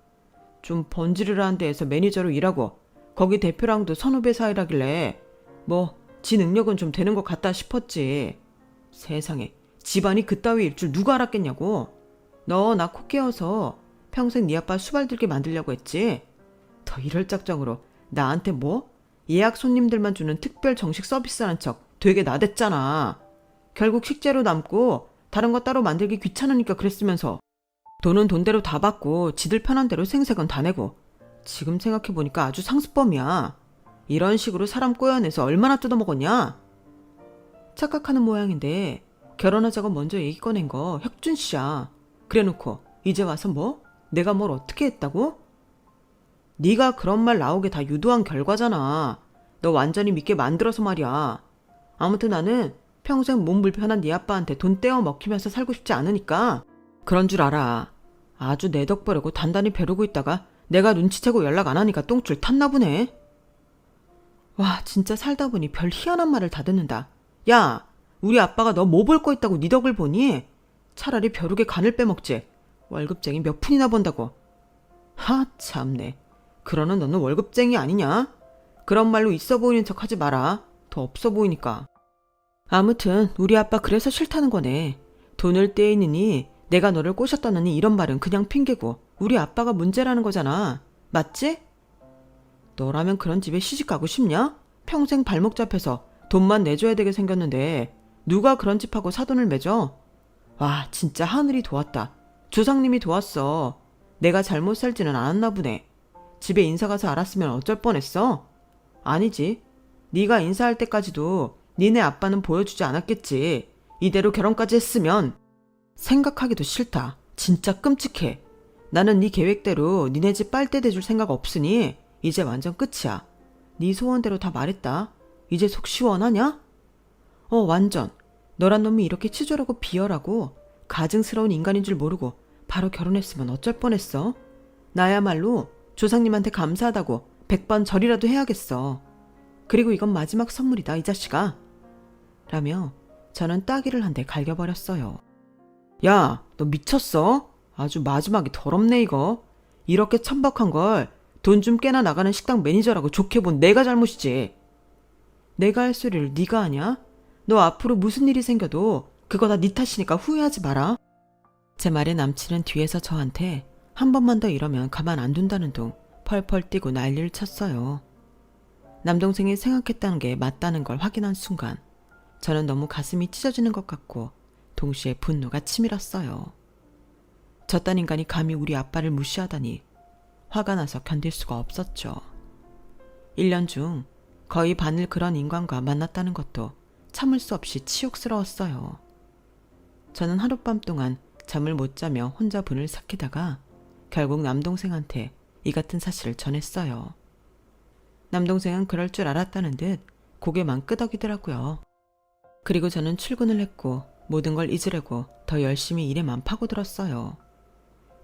좀 번지르르한 데에서 매니저로 일하고 거기 대표랑도 선후배 사이라길래 뭐 지 능력은 좀 되는 것 같다 싶었지. 세상에 집안이 그따위일 줄 누가 알았겠냐고. 너 나 코 깨어서 평생 네 아빠 수발 들게 만들려고 했지. 더 이럴 작정으로 나한테 뭐? 예약 손님들만 주는 특별 정식 서비스라는 척 되게 나댔잖아. 결국 식재료 남고 다른 거 따로 만들기 귀찮으니까 그랬으면서 돈은 돈대로 다 받고 지들 편한 대로 생색은 다 내고 지금 생각해보니까 아주 상습범이야. 이런 식으로 사람 꼬여내서 얼마나 뜯어먹었냐? 착각하는 모양인데 결혼하자고 먼저 얘기 꺼낸 거 혁준 씨야. 그래놓고 이제 와서 뭐? 내가 뭘 어떻게 했다고? 네가 그런 말 나오게 다 유도한 결과잖아. 너 완전히 믿게 만들어서 말이야. 아무튼 나는 평생 몸 불편한 네 아빠한테 돈 떼어 먹히면서 살고 싶지 않으니까 그런 줄 알아. 아주 내 덕 보려고 단단히 벼르고 있다가 내가 눈치채고 연락 안 하니까 똥줄 탔나 보네. 와, 진짜 살다 보니 별 희한한 말을 다 듣는다. 야, 우리 아빠가 너 뭐 볼 거 있다고 네 덕을 보니? 차라리 벼룩에 간을 빼먹지. 월급쟁이 몇 푼이나 번다고. 참네. 그러는 너는 월급쟁이 아니냐? 그런 말로 있어 보이는 척 하지 마라. 더 없어 보이니까. 아무튼 우리 아빠 그래서 싫다는 거네. 돈을 떼이느니 내가 너를 꼬셨다느니 이런 말은 그냥 핑계고 우리 아빠가 문제라는 거잖아. 맞지? 너라면 그런 집에 시집 가고 싶냐? 평생 발목 잡혀서 돈만 내줘야 되게 생겼는데 누가 그런 집하고 사돈을 맺어? 와, 진짜 하늘이 도왔다. 조상님이 도왔어. 내가 잘못 살지는 않았나 보네. 집에 인사 가서 알았으면 어쩔 뻔했어? 아니지. 네가 인사할 때까지도 니네 아빠는 보여주지 않았겠지. 이대로 결혼까지 했으면. 생각하기도 싫다. 진짜 끔찍해. 나는 네 계획대로 니네 집 빨대 대줄 생각 없으니 이제 완전 끝이야. 네 소원대로 다 말했다. 이제 속 시원하냐? 완전. 너란 놈이 이렇게 치졸하고 비열하고 가증스러운 인간인 줄 모르고 바로 결혼했으면 어쩔 뻔했어. 나야말로 조상님한테 감사하다고 100번 절이라도 해야겠어. 그리고 이건 마지막 선물이다, 이 자식아. 라며 저는 따귀를 한 대 갈겨버렸어요. 야, 너 미쳤어? 아주 마지막이 더럽네 이거. 이렇게 천박한 걸 돈 좀 깨나 나가는 식당 매니저라고 좋게 본 내가 잘못이지. 내가 할 소리를 네가 하냐? 너 앞으로 무슨 일이 생겨도 그거 다 네 탓이니까 후회하지 마라. 제 말에 남친은 뒤에서 저한테 한 번만 더 이러면 가만 안 둔다는 둥 펄펄 뛰고 난리를 쳤어요. 남동생이 생각했다는 게 맞다는 걸 확인한 순간 저는 너무 가슴이 찢어지는 것 같고 동시에 분노가 치밀었어요. 저딴 인간이 감히 우리 아빠를 무시하다니 화가 나서 견딜 수가 없었죠. 1년 중 거의 반을 그런 인간과 만났다는 것도 참을 수 없이 치욕스러웠어요. 저는 하룻밤 동안 잠을 못 자며 혼자 분을 삭히다가 결국 남동생한테 이 같은 사실을 전했어요. 남동생은 그럴 줄 알았다는 듯 고개만 끄덕이더라고요. 그리고 저는 출근을 했고 모든 걸 잊으려고 더 열심히 일에만 파고들었어요.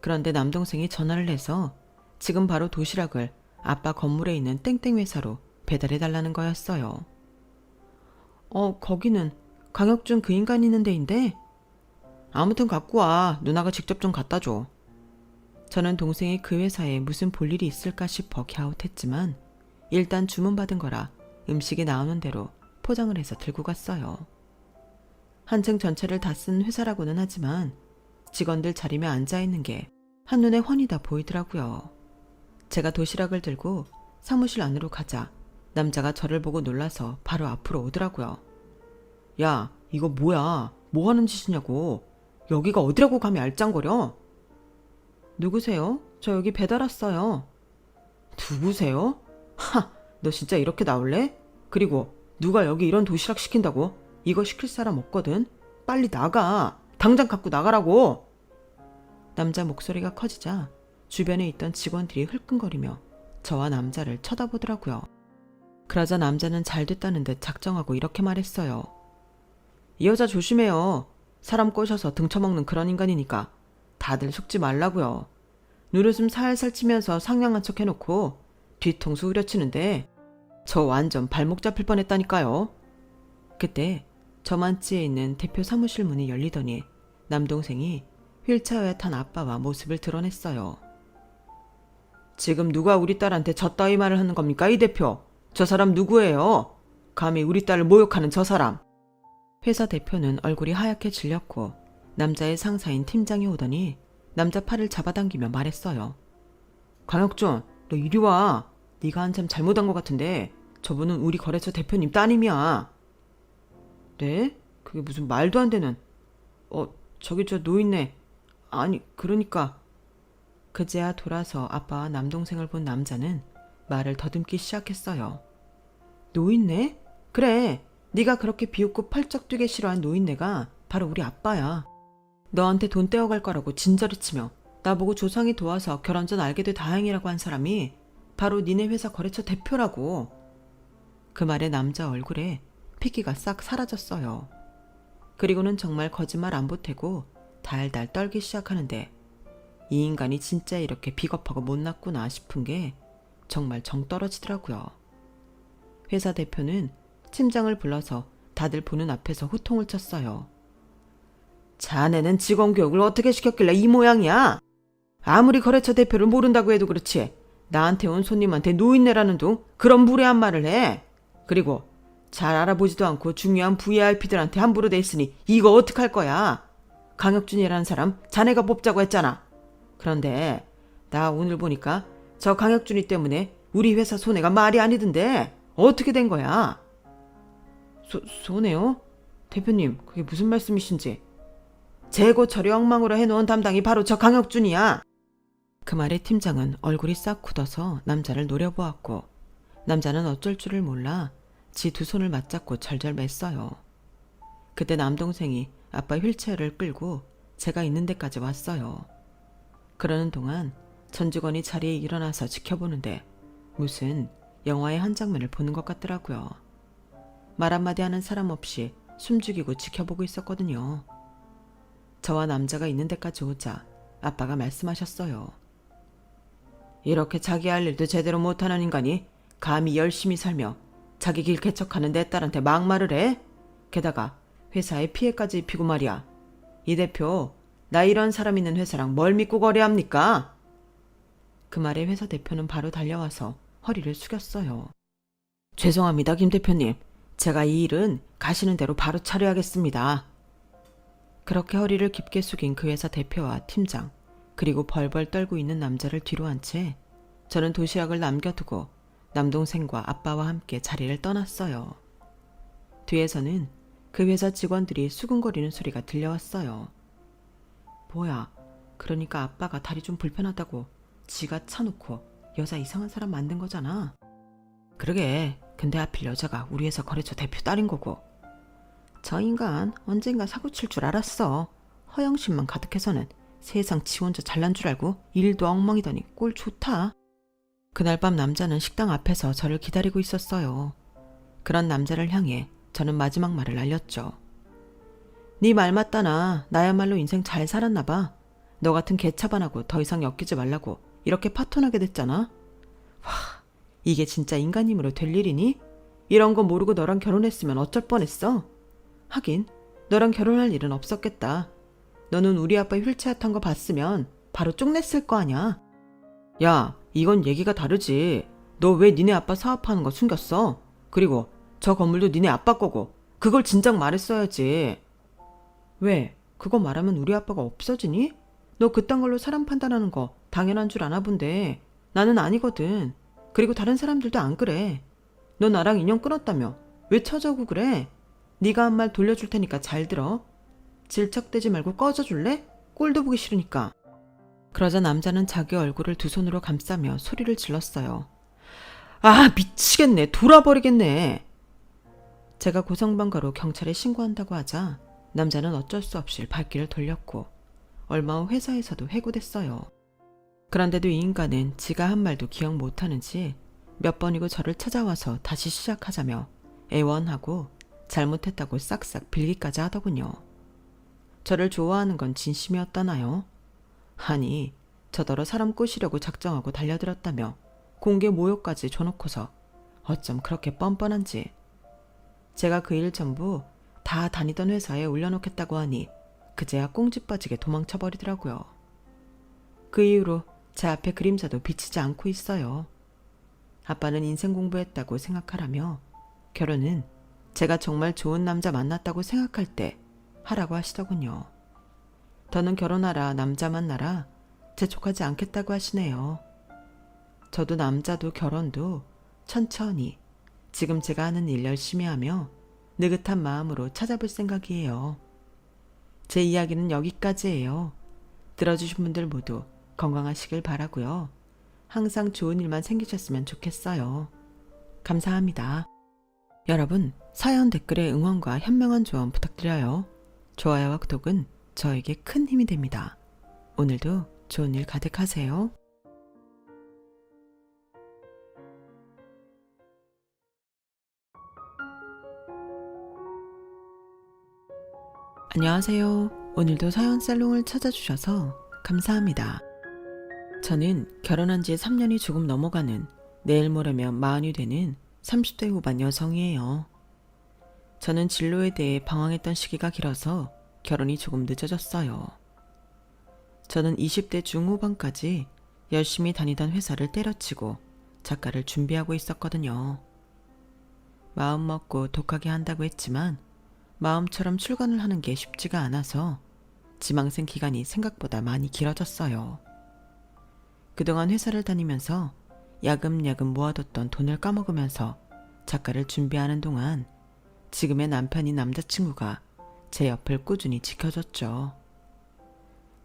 그런데 남동생이 전화를 해서 지금 바로 도시락을 아빠 건물에 있는 땡땡 회사로 배달해달라는 거였어요. 거기는 강혁준 그 인간 있는 데인데? 아무튼 갖고 와. 누나가 직접 좀 갖다 줘. 저는 동생이 그 회사에 무슨 볼 일이 있을까 싶어 갸웃했지만 일단 주문받은 거라 음식이 나오는 대로 포장을 해서 들고 갔어요. 한층 전체를 다 쓴 회사라고는 하지만 직원들 자리에 앉아있는 게 한눈에 훤히 다 보이더라고요. 제가 도시락을 들고 사무실 안으로 가자 남자가 저를 보고 놀라서 바로 앞으로 오더라고요. 야, 이거 뭐야? 뭐 하는 짓이냐고. 여기가 어디라고 감히 알짱거려? 누구세요? 저 여기 배달 왔어요. 누구세요? 하, 너 진짜 이렇게 나올래? 그리고 누가 여기 이런 도시락 시킨다고? 이거 시킬 사람 없거든? 빨리 나가. 당장 갖고 나가라고. 남자 목소리가 커지자 주변에 있던 직원들이 흘끈거리며 저와 남자를 쳐다보더라고요. 그러자 남자는 잘 됐다는 듯 작정하고 이렇게 말했어요. 이 여자 조심해요. 사람 꼬셔서 등쳐먹는 그런 인간이니까 다들 속지 말라고요. 눈웃음 살살 치면서 상냥한 척 해놓고 뒤통수 후려치는데 저 완전 발목 잡힐 뻔했다니까요. 그때 저만치에 있는 대표 사무실 문이 열리더니 남동생이 휠체어에 탄 아빠와 모습을 드러냈어요. 지금 누가 우리 딸한테 저 따위 말을 하는 겁니까, 이 대표? 저 사람 누구예요? 감히 우리 딸을 모욕하는 저 사람. 회사 대표는 얼굴이 하얗게 질렸고 남자의 상사인 팀장이 오더니 남자 팔을 잡아당기며 말했어요. 강혁준, 너 이리 와. 네가 한참 잘못한 것 같은데 저분은 우리 거래처 대표님 따님이야. 네? 그게 무슨 말도 안 되는. 저기 저 노인네. 아니 그러니까. 그제야 돌아서 아빠와 남동생을 본 남자는 말을 더듬기 시작했어요. 노인네? 그래. 네가 그렇게 비웃고 펄쩍 뛰게 싫어한 노인네가 바로 우리 아빠야. 너한테 돈 떼어갈 거라고 진저리 치며 나보고 조상이 도와서 결혼 전 알게 돼 다행이라고 한 사람이 바로 니네 회사 거래처 대표라고. 그 말에 남자 얼굴에 핏기가 싹 사라졌어요. 그리고는 정말 거짓말 안 보태고 달달 떨기 시작하는데 이 인간이 진짜 이렇게 비겁하고 못났구나 싶은 게 정말 정 떨어지더라고요. 회사 대표는 팀장을 불러서 다들 보는 앞에서 호통을 쳤어요. 자네는 직원 교육을 어떻게 시켰길래 이 모양이야? 아무리 거래처 대표를 모른다고 해도 그렇지 나한테 온 손님한테 노인네라는 둥 그런 무례한 말을 해. 그리고 잘 알아보지도 않고 중요한 VIP들한테 함부로 돼 있으니 이거 어떡할 거야? 강혁준이라는 사람 자네가 뽑자고 했잖아. 그런데 나 오늘 보니까 저 강혁준이 때문에 우리 회사 손해가 말이 아니던데 어떻게 된 거야? 손해요? 대표님 그게 무슨 말씀이신지. 재고 처리 엉망으로 해놓은 담당이 바로 저 강혁준이야. 그 말에 팀장은 얼굴이 싹 굳어서 남자를 노려보았고 남자는 어쩔 줄을 몰라 지 두 손을 맞잡고 절절 맸어요. 그때 남동생이 아빠 휠체어를 끌고 제가 있는 데까지 왔어요. 그러는 동안 전 직원이 자리에 일어나서 지켜보는데 무슨 영화의 한 장면을 보는 것 같더라고요. 말 한마디 하는 사람 없이 숨죽이고 지켜보고 있었거든요. 저와 남자가 있는 데까지 오자 아빠가 말씀하셨어요. 이렇게 자기 할 일도 제대로 못하는 인간이 감히 열심히 살며 자기 길 개척하는 내 딸한테 막말을 해? 게다가 회사에 피해까지 입히고 말이야. 이 대표, 나 이런 사람 있는 회사랑 뭘 믿고 거래합니까? 그 말에 회사 대표는 바로 달려와서 허리를 숙였어요. 죄송합니다, 김 대표님. 제가 이 일은 가시는 대로 바로 처리하겠습니다. 그렇게 허리를 깊게 숙인 그 회사 대표와 팀장, 그리고 벌벌 떨고 있는 남자를 뒤로 한 채 저는 도시락을 남겨두고 남동생과 아빠와 함께 자리를 떠났어요. 뒤에서는 그 회사 직원들이 수근거리는 소리가 들려왔어요. 뭐야, 그러니까 아빠가 다리 좀 불편하다고 지가 차놓고 여자 이상한 사람 만든 거잖아. 그러게, 근데 하필 여자가 우리 회사 거래처 대표 딸인 거고. 저 인간 언젠가 사고 칠 줄 알았어. 허영심만 가득해서는 세상 지 혼자 잘난 줄 알고 일도 엉망이더니 꼴 좋다. 그날 밤 남자는 식당 앞에서 저를 기다리고 있었어요. 그런 남자를 향해 저는 마지막 말을 날렸죠. 네 말 맞다나. 나야말로 인생 잘 살았나 봐. 너 같은 개차반하고 더 이상 엮이지 말라고 이렇게 파토나게 됐잖아. 와, 이게 진짜 인간 힘으로 될 일이니? 이런 거 모르고 너랑 결혼했으면 어쩔 뻔했어. 하긴 너랑 결혼할 일은 없었겠다. 너는 우리 아빠 휠체어 탄 거 봤으면 바로 쪽냈을 거 아냐. 야, 이건 얘기가 다르지. 너 왜 니네 아빠 사업하는 거 숨겼어? 그리고 저 건물도 니네 아빠 거고 그걸 진작 말했어야지. 왜? 그거 말하면 우리 아빠가 없어지니? 너 그딴 걸로 사람 판단하는 거 당연한 줄 아나 본데 나는 아니거든. 그리고 다른 사람들도 안 그래. 너 나랑 인연 끊었다며 왜 쳐져고 그래? 네가 한 말 돌려줄 테니까 잘 들어. 질척대지 말고 꺼져줄래? 꼴도 보기 싫으니까. 그러자 남자는 자기 얼굴을 두 손으로 감싸며 소리를 질렀어요. 아, 미치겠네. 돌아버리겠네. 제가 고성방가로 경찰에 신고한다고 하자 남자는 어쩔 수 없이 발길을 돌렸고 얼마 후 회사에서도 해고됐어요. 그런데도 이 인간은 지가 한 말도 기억 못하는지 몇 번이고 저를 찾아와서 다시 시작하자며 애원하고 잘못했다고 싹싹 빌기까지 하더군요. 저를 좋아하는 건 진심이었다나요? 아니, 저더러 사람 꼬시려고 작정하고 달려들었다며 공개 모욕까지 줘놓고서 어쩜 그렇게 뻔뻔한지. 제가 그 일 전부 다 다니던 회사에 올려놓겠다고 하니 그제야 꽁지 빠지게 도망쳐버리더라고요. 그 이후로 제 앞에 그림자도 비치지 않고 있어요. 아빠는 인생 공부했다고 생각하라며 결혼은 제가 정말 좋은 남자 만났다고 생각할 때 하라고 하시더군요. 더는 결혼하라, 남자 만나라 재촉하지 않겠다고 하시네요. 저도 남자도 결혼도 천천히 지금 제가 하는 일 열심히 하며 느긋한 마음으로 찾아볼 생각이에요. 제 이야기는 여기까지예요. 들어주신 분들 모두 건강하시길 바라고요. 항상 좋은 일만 생기셨으면 좋겠어요. 감사합니다. 여러분, 사연 댓글에 응원과 현명한 조언 부탁드려요. 좋아요와 구독은 저에게 큰 힘이 됩니다. 오늘도 좋은 일 가득하세요. 안녕하세요. 오늘도 사연 살롱을 찾아주셔서 감사합니다. 저는 결혼한 지 3년이 조금 넘어가는 내일 모레면 40이 되는 30대 후반 여성이에요. 저는 진로에 대해 방황했던 시기가 길어서 결혼이 조금 늦어졌어요. 저는 20대 중후반까지 열심히 다니던 회사를 때려치고 작가를 준비하고 있었거든요. 마음 먹고 독하게 한다고 했지만 마음처럼 출근을 하는 게 쉽지가 않아서 지망생 기간이 생각보다 많이 길어졌어요. 그동안 회사를 다니면서 야금야금 모아뒀던 돈을 까먹으면서 작가를 준비하는 동안 지금의 남편인 남자친구가 제 옆을 꾸준히 지켜줬죠.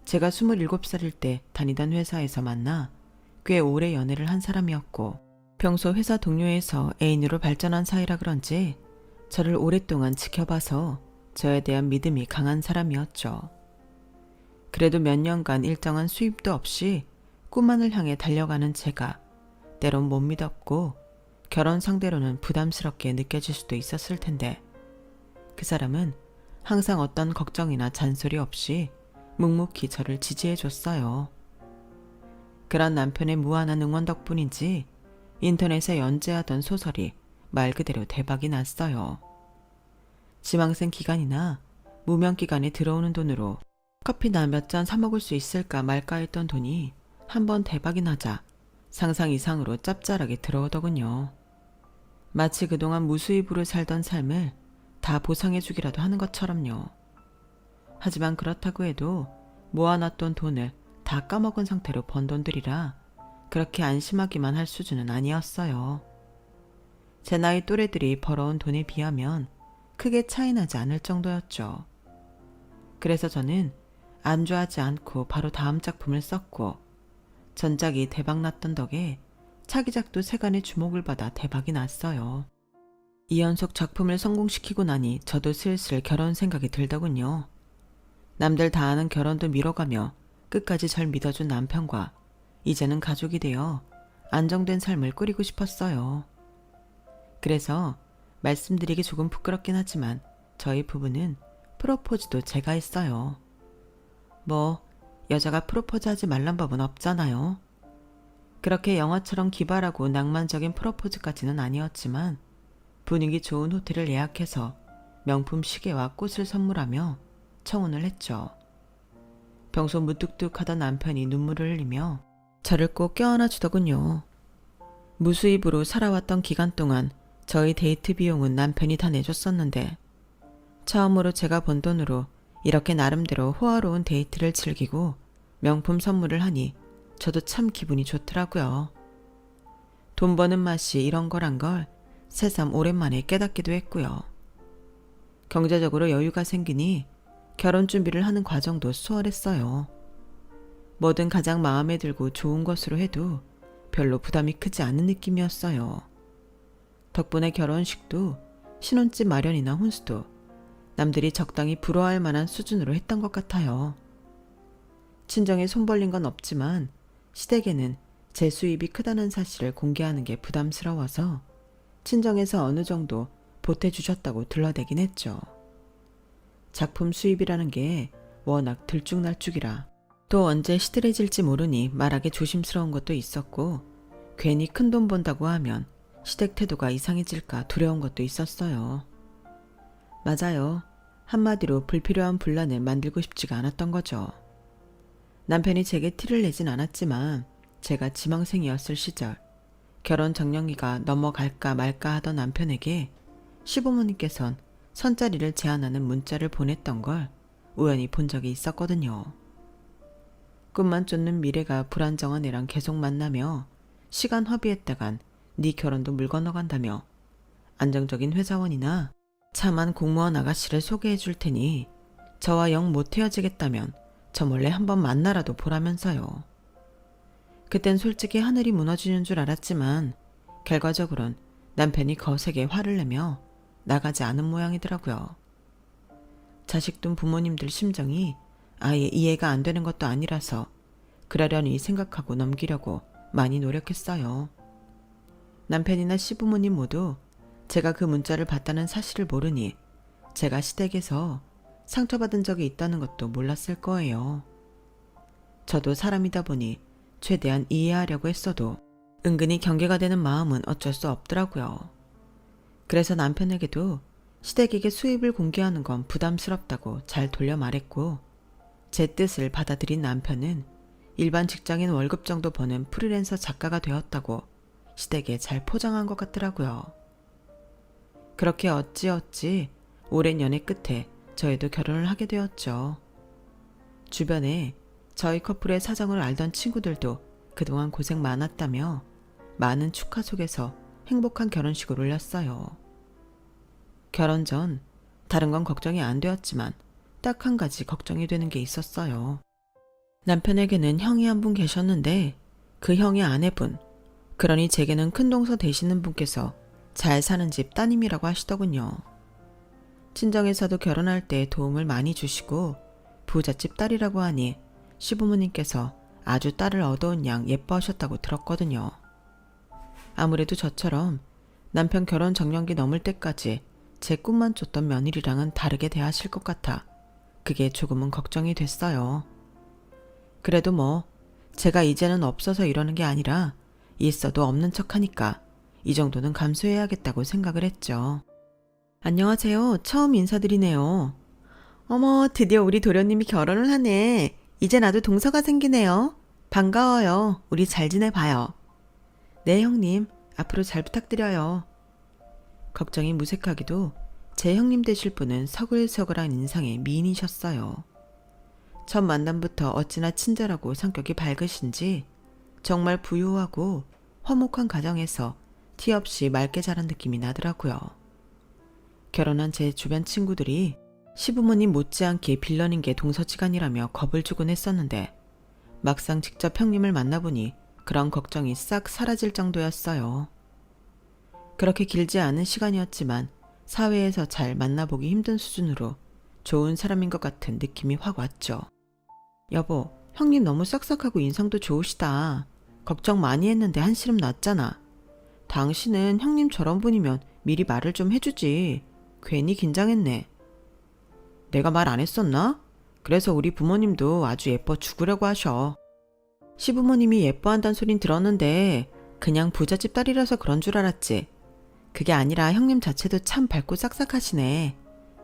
제가 27살일 때 다니던 회사에서 만나 꽤 오래 연애를 한 사람이었고 평소 회사 동료에서 애인으로 발전한 사이라 그런지 저를 오랫동안 지켜봐서 저에 대한 믿음이 강한 사람이었죠. 그래도 몇 년간 일정한 수입도 없이 꿈만을 향해 달려가는 제가 때론 못 믿었고 결혼 상대로는 부담스럽게 느껴질 수도 있었을 텐데 그 사람은 항상 어떤 걱정이나 잔소리 없이 묵묵히 저를 지지해줬어요. 그런 남편의 무한한 응원 덕분인지 인터넷에 연재하던 소설이 말 그대로 대박이 났어요. 지망생 기간이나 무명 기간에 들어오는 돈으로 커피나 몇 잔 사 먹을 수 있을까 말까 했던 돈이 한번 대박이 나자 상상 이상으로 짭짤하게 들어오더군요. 마치 그동안 무수입으로 살던 삶을 다 보상해주기라도 하는 것처럼요. 하지만 그렇다고 해도 모아놨던 돈을 다 까먹은 상태로 번 돈들이라 그렇게 안심하기만 할 수준은 아니었어요. 제 나이 또래들이 벌어온 돈에 비하면 크게 차이나지 않을 정도였죠. 그래서 저는 안주하지 않고 바로 다음 작품을 썼고 전작이 대박났던 덕에 차기작도 세간의 주목을 받아 대박이 났어요. 이 연속 작품을 성공시키고 나니 저도 슬슬 결혼 생각이 들더군요. 남들 다 아는 결혼도 미뤄가며 끝까지 절 믿어준 남편과 이제는 가족이 되어 안정된 삶을 꾸리고 싶었어요. 그래서 말씀드리기 조금 부끄럽긴 하지만 저희 부부는 프로포즈도 제가 했어요. 뭐 여자가 프로포즈하지 말란 법은 없잖아요. 그렇게 영화처럼 기발하고 낭만적인 프로포즈까지는 아니었지만 분위기 좋은 호텔을 예약해서 명품 시계와 꽃을 선물하며 청혼을 했죠. 평소 무뚝뚝하던 남편이 눈물을 흘리며 저를 꼭 껴안아 주더군요. 무수입으로 살아왔던 기간 동안 저희 데이트 비용은 남편이 다 내줬었는데 처음으로 제가 번 돈으로 이렇게 나름대로 호화로운 데이트를 즐기고 명품 선물을 하니 저도 참 기분이 좋더라고요. 돈 버는 맛이 이런 거란 걸 새삼 오랜만에 깨닫기도 했고요. 경제적으로 여유가 생기니 결혼 준비를 하는 과정도 수월했어요. 뭐든 가장 마음에 들고 좋은 것으로 해도 별로 부담이 크지 않은 느낌이었어요. 덕분에 결혼식도 신혼집 마련이나 혼수도 남들이 적당히 부러워할 만한 수준으로 했던 것 같아요. 친정에 손 벌린 건 없지만 시댁에는 제 수입이 크다는 사실을 공개하는 게 부담스러워서 친정에서 어느 정도 보태주셨다고 들러대긴 했죠. 작품 수입이라는 게 워낙 들쭉날쭉이라 또 언제 시들해질지 모르니 말하기 조심스러운 것도 있었고 괜히 큰돈 번다고 하면 시댁 태도가 이상해질까 두려운 것도 있었어요. 맞아요. 한마디로 불필요한 분란을 만들고 싶지가 않았던 거죠. 남편이 제게 티를 내진 않았지만 제가 지망생이었을 시절 결혼 적령기가 넘어갈까 말까 하던 남편에게 시부모님께선 선자리를 제안하는 문자를 보냈던 걸 우연히 본 적이 있었거든요. 꿈만 쫓는 미래가 불안정한 애랑 계속 만나며 시간 허비했다간 네 결혼도 물 건너간다며 안정적인 회사원이나 참한 공무원 아가씨를 소개해 줄 테니 저와 영 못 헤어지겠다면 저 몰래 한번 만나라도 보라면서요. 그땐 솔직히 하늘이 무너지는 줄 알았지만 결과적으론 남편이 거세게 화를 내며 나가지 않은 모양이더라고요. 자식둔 부모님들 심정이 아예 이해가 안 되는 것도 아니라서 그러려니 생각하고 넘기려고 많이 노력했어요. 남편이나 시부모님 모두 제가 그 문자를 봤다는 사실을 모르니 제가 시댁에서 상처받은 적이 있다는 것도 몰랐을 거예요. 저도 사람이다 보니 최대한 이해하려고 했어도 은근히 경계가 되는 마음은 어쩔 수 없더라고요. 그래서 남편에게도 시댁에게 수입을 공개하는 건 부담스럽다고 잘 돌려 말했고 제 뜻을 받아들인 남편은 일반 직장인 월급 정도 버는 프리랜서 작가가 되었다고 시댁에 잘 포장한 것 같더라고요. 그렇게 어찌어찌 오랜 연애 끝에 저희도 결혼을 하게 되었죠. 주변에 저희 커플의 사정을 알던 친구들도 그동안 고생 많았다며 많은 축하 속에서 행복한 결혼식을 올렸어요. 결혼 전 다른 건 걱정이 안 되었지만 딱 한 가지 걱정이 되는 게 있었어요. 남편에게는 형이 한 분 계셨는데 그 형의 아내분, 그러니 제게는 큰 동서 되시는 분께서 잘 사는 집 따님이라고 하시더군요. 친정에서도 결혼할 때 도움을 많이 주시고 부잣집 딸이라고 하니 시부모님께서 아주 딸을 얻어온 양 예뻐하셨다고 들었거든요. 아무래도 저처럼 남편 결혼 적령기 넘을 때까지 제 꿈만 쫓던 며느리랑은 다르게 대하실 것 같아 그게 조금은 걱정이 됐어요. 그래도 뭐 제가 이제는 없어서 이러는 게 아니라 있어도 없는 척하니까 이 정도는 감수해야겠다고 생각을 했죠. 안녕하세요. 처음 인사드리네요. 어머, 드디어 우리 도련님이 결혼을 하네. 이제 나도 동서가 생기네요. 반가워요. 우리 잘 지내봐요. 네, 형님. 앞으로 잘 부탁드려요. 걱정이 무색하기도 제 형님 되실 분은 서글서글한 인상의 미인이셨어요. 첫 만남부터 어찌나 친절하고 성격이 밝으신지 정말 부유하고 화목한 가정에서 티 없이 맑게 자란 느낌이 나더라고요. 결혼한 제 주변 친구들이 시부모님 못지않게 빌런인 게 동서지간이라며 겁을 주곤 했었는데 막상 직접 형님을 만나보니 그런 걱정이 싹 사라질 정도였어요. 그렇게 길지 않은 시간이었지만 사회에서 잘 만나보기 힘든 수준으로 좋은 사람인 것 같은 느낌이 확 왔죠. 여보, 형님 너무 싹싹하고 인상도 좋으시다. 걱정 많이 했는데 한시름 났잖아. 당신은 형님 저런 분이면 미리 말을 좀 해주지. 괜히 긴장했네. 내가 말 안 했었나? 그래서 우리 부모님도 아주 예뻐 죽으려고 하셔. 시부모님이 예뻐한다는 소린 들었는데 그냥 부잣집 딸이라서 그런 줄 알았지. 그게 아니라 형님 자체도 참 밝고 싹싹하시네.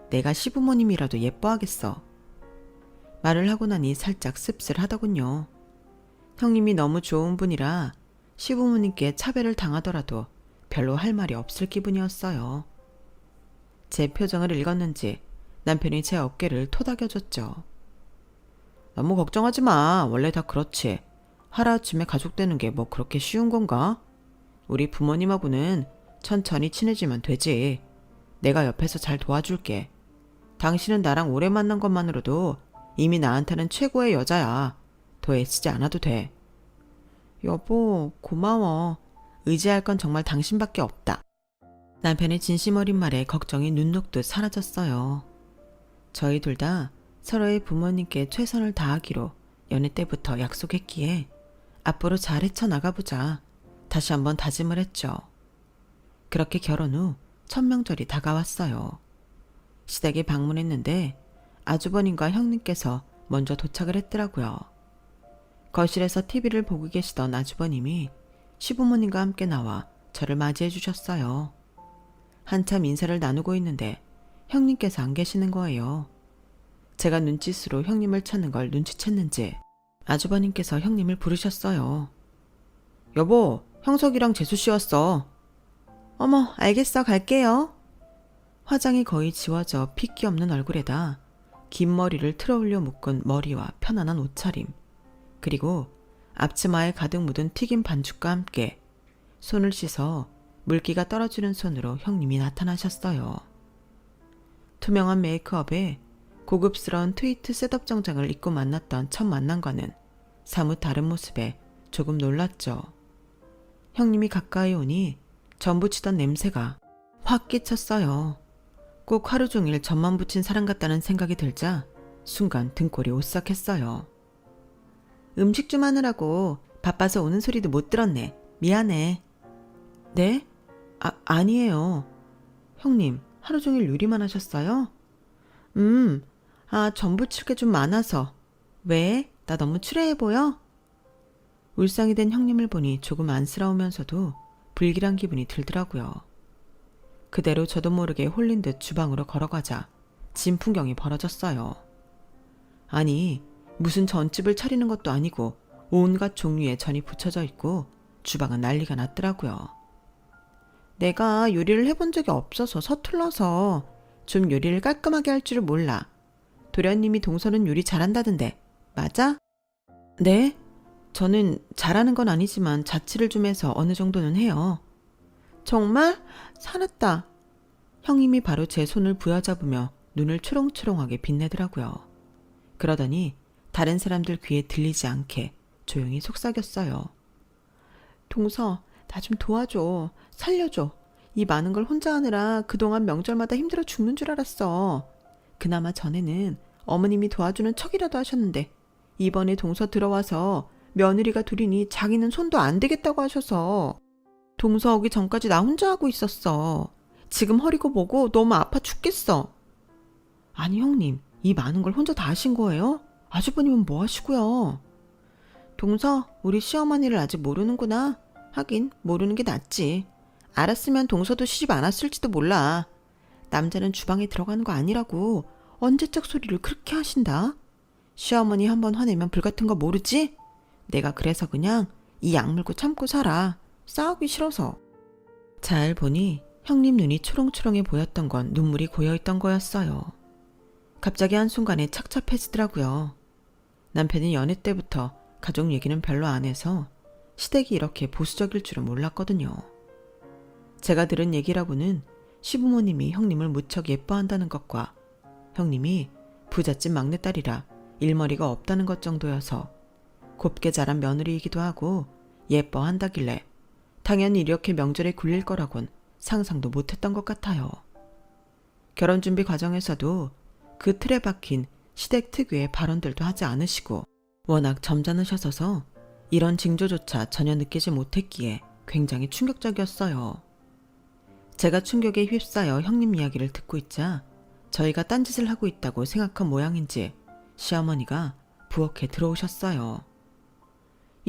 내가 시부모님이라도 예뻐하겠어. 말을 하고 나니 살짝 씁쓸하더군요. 형님이 너무 좋은 분이라 시부모님께 차별을 당하더라도 별로 할 말이 없을 기분이었어요. 제 표정을 읽었는지 남편이 제 어깨를 토닥여줬죠. 너무 걱정하지 마. 원래 다 그렇지. 하루아침에 가족 되는 게 뭐 그렇게 쉬운 건가? 우리 부모님하고는 천천히 친해지면 되지. 내가 옆에서 잘 도와줄게. 당신은 나랑 오래 만난 것만으로도 이미 나한테는 최고의 여자야. 더 애쓰지 않아도 돼. 여보, 고마워. 의지할 건 정말 당신밖에 없다. 남편의 진심 어린 말에 걱정이 눈 녹듯 사라졌어요. 저희 둘 다 서로의 부모님께 최선을 다하기로 연애 때부터 약속했기에 앞으로 잘 헤쳐나가보자 다시 한번 다짐을 했죠. 그렇게 결혼 후 첫 명절이 다가왔어요. 시댁에 방문했는데 아주버님과 형님께서 먼저 도착을 했더라고요. 거실에서 TV를 보고 계시던 아주버님이 시부모님과 함께 나와 저를 맞이해 주셨어요. 한참 인사를 나누고 있는데 형님께서 안 계시는 거예요. 제가 눈짓으로 형님을 찾는 걸 눈치챘는지 아주버님께서 형님을 부르셨어요. 여보, 형석이랑 재수씨 왔어. 어머, 알겠어, 갈게요. 화장이 거의 지워져 핏기 없는 얼굴에다 긴 머리를 틀어올려 묶은 머리와 편안한 옷차림, 그리고 앞치마에 가득 묻은 튀김 반죽과 함께 손을 씻어 물기가 떨어지는 손으로 형님이 나타나셨어요. 투명한 메이크업에 고급스러운 트위트 셋업 정장을 입고 만났던 첫 만남과는 사뭇 다른 모습에 조금 놀랐죠. 형님이 가까이 오니 전 부치던 냄새가 확 끼쳤어요. 꼭 하루 종일 전만 부친 사람 같다는 생각이 들자 순간 등골이 오싹했어요. 음식 좀 하느라고 바빠서 오는 소리도 못 들었네. 미안해. 네? 아니에요. 형님, 하루 종일 요리만 하셨어요? 전 부칠 게 좀 많아서. 왜? 나 너무 추레해 보여? 울상이 된 형님을 보니 조금 안쓰러우면서도 불길한 기분이 들더라고요. 그대로 저도 모르게 홀린 듯 주방으로 걸어가자 진풍경이 벌어졌어요. 아니, 무슨 전집을 차리는 것도 아니고 온갖 종류의 전이 붙여져 있고 주방은 난리가 났더라고요. 내가 요리를 해본 적이 없어서 서툴러서 좀 요리를 깔끔하게 할 줄을 몰라. 도련님이 동서는 요리 잘한다던데 맞아? 네? 저는 잘하는 건 아니지만 자취를 좀 해서 어느 정도는 해요. 정말? 살았다. 형님이 바로 제 손을 부여잡으며 눈을 초롱초롱하게 빛내더라고요. 그러더니 다른 사람들 귀에 들리지 않게 조용히 속삭였어요. 동서, 나 좀 도와줘. 살려줘. 이 많은 걸 혼자 하느라 그동안 명절마다 힘들어 죽는 줄 알았어. 그나마 전에는 어머님이 도와주는 척이라도 하셨는데 이번에 동서 들어와서 며느리가 둘이니 자기는 손도 안 대겠다고 하셔서 동서 오기 전까지 나 혼자 하고 있었어. 지금 허리고 뭐고 너무 아파 죽겠어. 아니 형님, 이 많은 걸 혼자 다 하신 거예요? 아주버님은 뭐 하시고요? 동서, 우리 시어머니를 아직 모르는구나. 하긴 모르는 게 낫지. 알았으면 동서도 시집 안 왔을지도 몰라. 남자는 주방에 들어가는 거 아니라고 언제적 소리를 그렇게 하신다. 시어머니 한번 화내면 불같은 거 모르지? 내가 그래서 그냥 이 약물고 참고 살아. 싸우기 싫어서. 잘 보니 형님 눈이 초롱초롱해 보였던 건 눈물이 고여있던 거였어요. 갑자기 한순간에 착잡해지더라고요. 남편이 연애 때부터 가족 얘기는 별로 안 해서 시댁이 이렇게 보수적일 줄은 몰랐거든요. 제가 들은 얘기라고는 시부모님이 형님을 무척 예뻐한다는 것과 형님이 부잣집 막내딸이라 일머리가 없다는 것 정도여서 곱게 자란 며느리이기도 하고 예뻐한다길래 당연히 이렇게 명절에 굴릴 거라곤 상상도 못했던 것 같아요. 결혼 준비 과정에서도 그 틀에 박힌 시댁 특유의 발언들도 하지 않으시고 워낙 점잖으셔서 이런 징조조차 전혀 느끼지 못했기에 굉장히 충격적이었어요. 제가 충격에 휩싸여 형님 이야기를 듣고 있자 저희가 딴짓을 하고 있다고 생각한 모양인지 시어머니가 부엌에 들어오셨어요.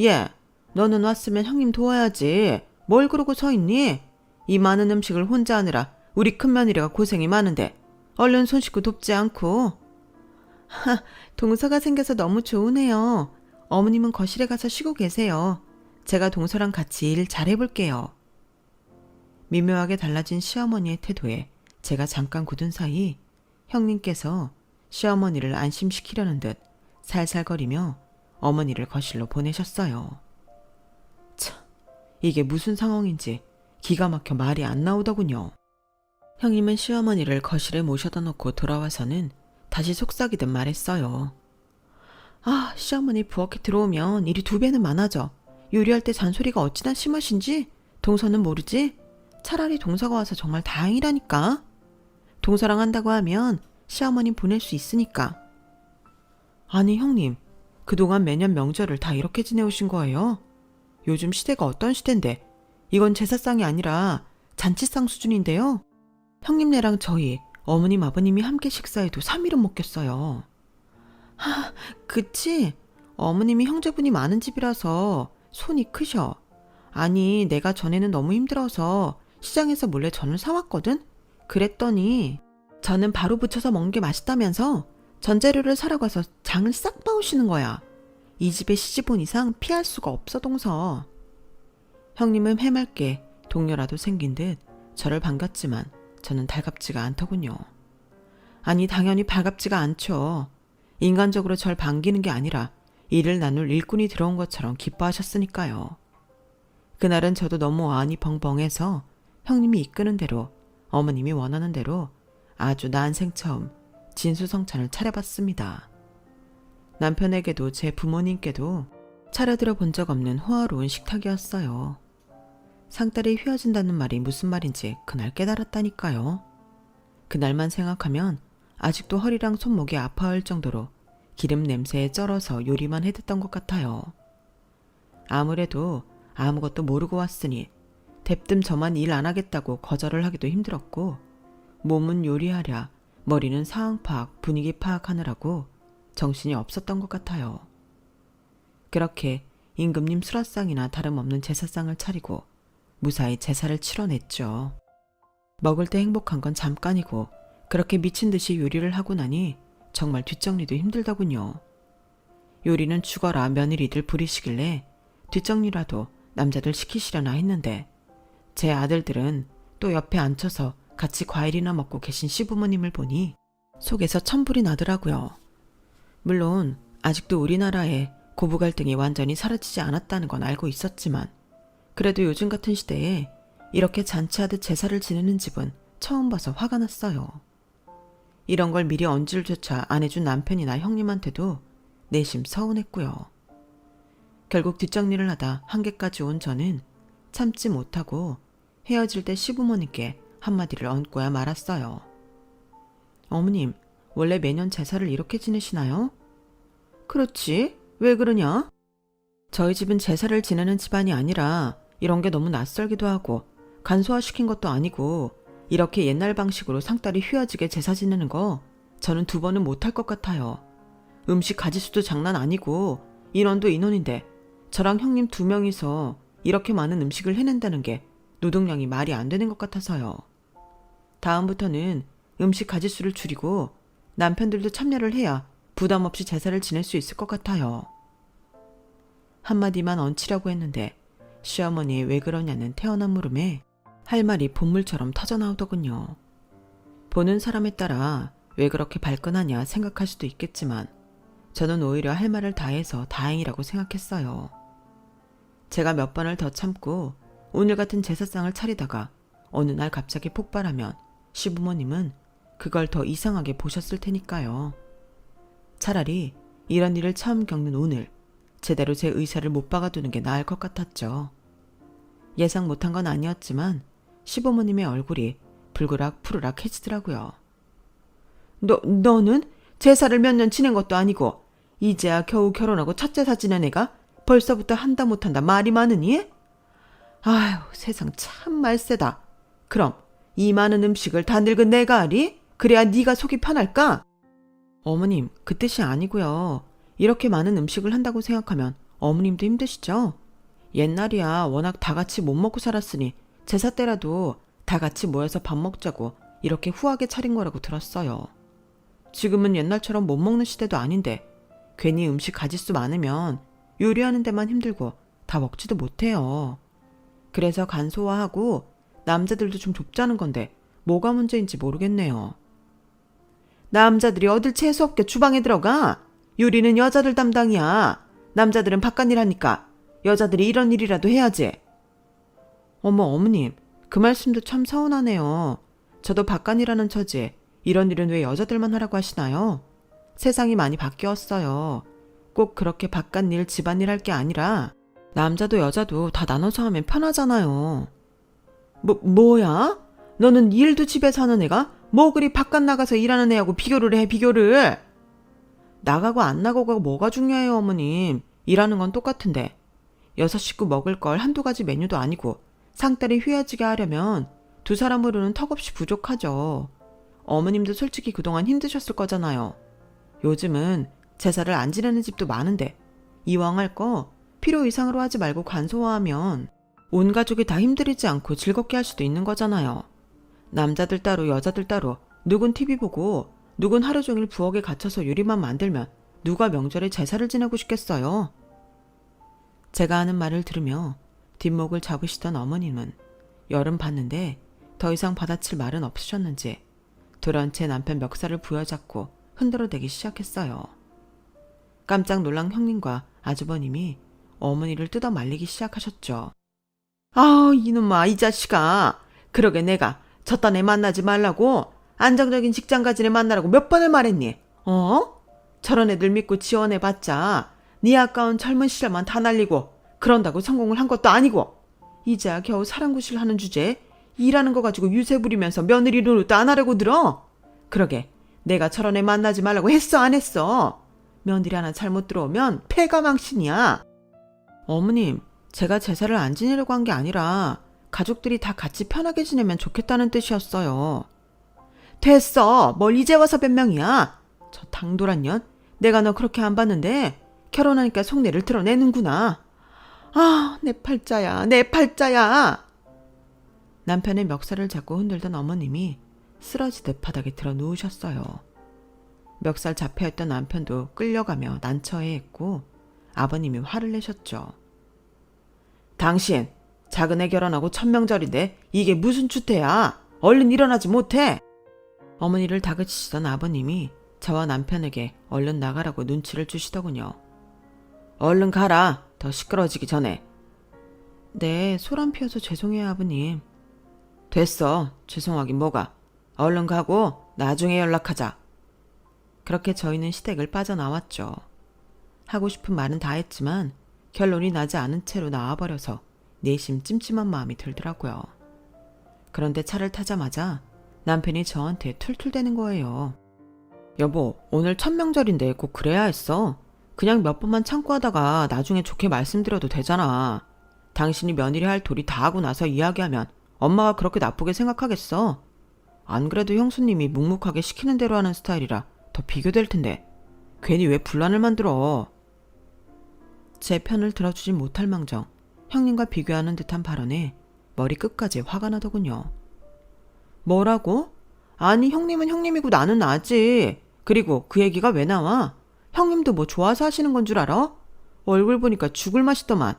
예, 너는 왔으면 형님 도와야지. 뭘 그러고 서 있니? 이 많은 음식을 혼자 하느라 우리 큰며느리가 고생이 많은데 얼른 손 씻고 돕지 않고. 동서가 생겨서 너무 좋으네요. 어머님은 거실에 가서 쉬고 계세요. 제가 동서랑 같이 일 잘해볼게요. 미묘하게 달라진 시어머니의 태도에 제가 잠깐 굳은 사이 형님께서 시어머니를 안심시키려는 듯 살살거리며 어머니를 거실로 보내셨어요. 참, 이게 무슨 상황인지 기가 막혀 말이 안 나오더군요. 형님은 시어머니를 거실에 모셔다 놓고 돌아와서는 다시 속삭이듯 말했어요. 아, 시어머니 부엌에 들어오면 일이 2배는 많아져. 요리할 때 잔소리가 어찌나 심하신지 동서는 모르지? 차라리 동서가 와서 정말 다행이라니까. 동서랑 한다고 하면 시어머니 보낼 수 있으니까. 아니 형님, 그동안 매년 명절을 다 이렇게 지내오신 거예요? 요즘 시대가 어떤 시대인데 이건 제사상이 아니라 잔치상 수준인데요. 형님네랑 저희 어머님 아버님이 함께 식사해도 3일은 먹겠어요. 그치? 어머님이 형제분이 많은 집이라서 손이 크셔. 아니 내가 전에는 너무 힘들어서 시장에서 몰래 전을 사왔거든? 그랬더니 저는 바로 부쳐서 먹는 게 맛있다면서 전재료를 사러 가서 장을 싹 봐오시는 거야. 이 집에 시집 온 이상 피할 수가 없어 동서. 형님은 해맑게 동료라도 생긴 듯 저를 반겼지만 저는 달갑지가 않더군요. 아니 당연히 반갑지가 않죠. 인간적으로 절 반기는 게 아니라 일을 나눌 일꾼이 들어온 것처럼 기뻐하셨으니까요. 그날은 저도 너무 안이 벙벙해서 형님이 이끄는 대로 어머님이 원하는 대로 아주 난생 처음 진수성찬을 차려봤습니다. 남편에게도 제 부모님께도 차려들어 본 적 없는 호화로운 식탁이었어요. 상다리 휘어진다는 말이 무슨 말인지 그날 깨달았다니까요. 그날만 생각하면 아직도 허리랑 손목이 아파할 정도로 기름 냄새에 쩔어서 요리만 해댔던 것 같아요. 아무래도 아무것도 모르고 왔으니 대뜸 저만 일 안 하겠다고 거절을 하기도 힘들었고 몸은 요리하랴 머리는 상황 파악, 분위기 파악하느라고 정신이 없었던 것 같아요. 그렇게 임금님 수라상이나 다름없는 제사상을 차리고 무사히 제사를 치러냈죠. 먹을 때 행복한 건 잠깐이고 그렇게 미친 듯이 요리를 하고 나니 정말 뒷정리도 힘들더군요. 요리는 죽어라 며느리들 부리시길래 뒷정리라도 남자들 시키시려나 했는데 제 아들들은 또 옆에 앉혀서 같이 과일이나 먹고 계신 시부모님을 보니 속에서 천불이 나더라고요. 물론 아직도 우리나라에 고부 갈등이 완전히 사라지지 않았다는 건 알고 있었지만 그래도 요즘 같은 시대에 이렇게 잔치하듯 제사를 지내는 집은 처음 봐서 화가 났어요. 이런 걸 미리 언질조차 안 해준 남편이나 형님한테도 내심 서운했고요. 결국 뒷정리를 하다 한계까지 온 저는 참지 못하고 헤어질 때 시부모님께 한마디를 얹고야 말았어요. 어머님, 원래 매년 제사를 이렇게 지내시나요? 그렇지. 왜 그러냐? 저희 집은 제사를 지내는 집안이 아니라 이런 게 너무 낯설기도 하고 간소화시킨 것도 아니고 이렇게 옛날 방식으로 상다리 휘어지게 제사 지내는 거 저는 2번은 못할 것 같아요. 음식 가짓수도 장난 아니고 인원도 인원인데 저랑 형님 2명이서 이렇게 많은 음식을 해낸다는 게 노동량이 말이 안 되는 것 같아서요. 다음부터는 음식 가짓수를 줄이고 남편들도 참여를 해야 부담 없이 제사를 지낼 수 있을 것 같아요. 한마디만 얹히려고 했는데 시어머니의 왜 그러냐는 태어난 물음에 할 말이 본물처럼 터져나오더군요. 보는 사람에 따라 왜 그렇게 발끈하냐 생각할 수도 있겠지만 저는 오히려 할 말을 다해서 다행이라고 생각했어요. 제가 몇 번을 더 참고 오늘 같은 제사상을 차리다가 어느 날 갑자기 폭발하면 시부모님은 그걸 더 이상하게 보셨을 테니까요. 차라리 이런 일을 처음 겪는 오늘 제대로 제 의사를 못 박아두는 게 나을 것 같았죠. 예상 못한 건 아니었지만 시부모님의 얼굴이 불그락 푸르락 해지더라고요. 너는 제사를 몇 년 지낸 것도 아니고 이제야 겨우 결혼하고 첫 제사 지낸 애가 벌써부터 한다 못한다 말이 많으니? 아휴, 세상 참 말세다. 그럼 이 많은 음식을 다 늙은 내가 하리? 그래야 네가 속이 편할까? 어머님, 그 뜻이 아니고요. 이렇게 많은 음식을 한다고 생각하면 어머님도 힘드시죠? 옛날이야 워낙 다 같이 못 먹고 살았으니 제사 때라도 다 같이 모여서 밥 먹자고 이렇게 후하게 차린 거라고 들었어요. 지금은 옛날처럼 못 먹는 시대도 아닌데 괜히 음식 가짓수 많으면 요리하는 데만 힘들고 다 먹지도 못해요. 그래서 간소화하고 남자들도 좀 좁자는 건데 뭐가 문제인지 모르겠네요. 남자들이 어딜 재수없게 주방에 들어가? 요리는 여자들 담당이야. 남자들은 바깥일 하니까 여자들이 이런 일이라도 해야지. 어머님, 그 말씀도 참 서운하네요. 저도 바깥일하는 처지에 이런 일은 왜 여자들만 하라고 하시나요? 세상이 많이 바뀌었어요. 꼭 그렇게 바깥일, 집안일 할 게 아니라 남자도 여자도 다 나눠서 하면 편하잖아요. 뭐야? 너는 일도 집에서 하는 애가 뭐 그리 바깥 나가서 일하는 애하고 비교를 해, 비교를. 나가고 안 나가고가 뭐가 중요해요, 어머님. 일하는 건 똑같은데. 6식구 먹을 걸 한두 가지 메뉴도 아니고 상다리 휘어지게 하려면 두 사람으로는 턱없이 부족하죠. 어머님도 솔직히 그동안 힘드셨을 거잖아요. 요즘은 제사를 안 지내는 집도 많은데 이왕 할 거 필요 이상으로 하지 말고 간소화하면 온 가족이 다 힘들이지 않고 즐겁게 할 수도 있는 거잖아요. 남자들 따로 여자들 따로 누군 TV 보고 누군 하루 종일 부엌에 갇혀서 요리만 만들면 누가 명절에 제사를 지내고 싶겠어요. 제가 하는 말을 들으며 뒷목을 잡으시던 어머님은 여름 봤는데 더 이상 받아칠 말은 없으셨는지 돌아온 제 남편 멱살을 부여잡고 흔들어대기 시작했어요. 깜짝 놀란 형님과 아주버님이 어머니를 뜯어 말리기 시작하셨죠. 아, 이놈아, 이 자식아. 그러게 내가 저딴 애 만나지 말라고 안정적인 직장 가진 애 만나라고 몇 번을 말했니? 저런 애들 믿고 지원해봤자 네 아까운 젊은 시절만 다 날리고 그런다고 성공을 한 것도 아니고 이제야 겨우 사랑구실 하는 주제에 일하는 거 가지고 유세 부리면서 며느리 노릇도 안 하려고 들어? 그러게 내가 저런 애 만나지 말라고 했어, 안 했어? 며느리 하나 잘못 들어오면 패가 망신이야. 어머님, 제가 제사를 안 지내려고 한 게 아니라 가족들이 다 같이 편하게 지내면 좋겠다는 뜻이었어요. 됐어. 뭘 이제 와서 변명이야. 저 당돌한 년. 내가 너 그렇게 안 봤는데 결혼하니까 속내를 드러내는구나. 아, 내 팔자야. 내 팔자야. 남편의 멱살을 잡고 흔들던 어머님이 쓰러지듯 바닥에 들어 누우셨어요. 멱살 잡혀있던 남편도 끌려가며 난처해했고 아버님이 화를 내셨죠. 당신, 작은 애 결혼하고 천명절인데 이게 무슨 추태야? 얼른 일어나지 못해? 어머니를 다그치시던 아버님이 저와 남편에게 얼른 나가라고 눈치를 주시더군요. 얼른 가라. 더 시끄러워지기 전에. 네, 소란 피워서 죄송해요, 아버님. 됐어. 죄송하긴 뭐가. 얼른 가고 나중에 연락하자. 그렇게 저희는 시댁을 빠져나왔죠. 하고 싶은 말은 다 했지만 결론이 나지 않은 채로 나와버려서 내심 찜찜한 마음이 들더라고요. 그런데 차를 타자마자 남편이 저한테 툴툴대는 거예요. 여보, 오늘 천명절인데 꼭 그래야 했어. 그냥 몇 번만 참고 하다가 나중에 좋게 말씀드려도 되잖아. 당신이 며느리 할 도리 다 하고 나서 이야기하면 엄마가 그렇게 나쁘게 생각하겠어. 안 그래도 형수님이 묵묵하게 시키는 대로 하는 스타일이라 더 비교될 텐데 괜히 왜 분란을 만들어. 제 편을 들어주지 못할 망정 형님과 비교하는 듯한 발언에 머리 끝까지 화가 나더군요. 뭐라고? 아니, 형님은 형님이고 나는 나지. 그리고 그 얘기가 왜 나와? 형님도 뭐 좋아서 하시는 건 줄 알아? 얼굴 보니까 죽을 맛이더만.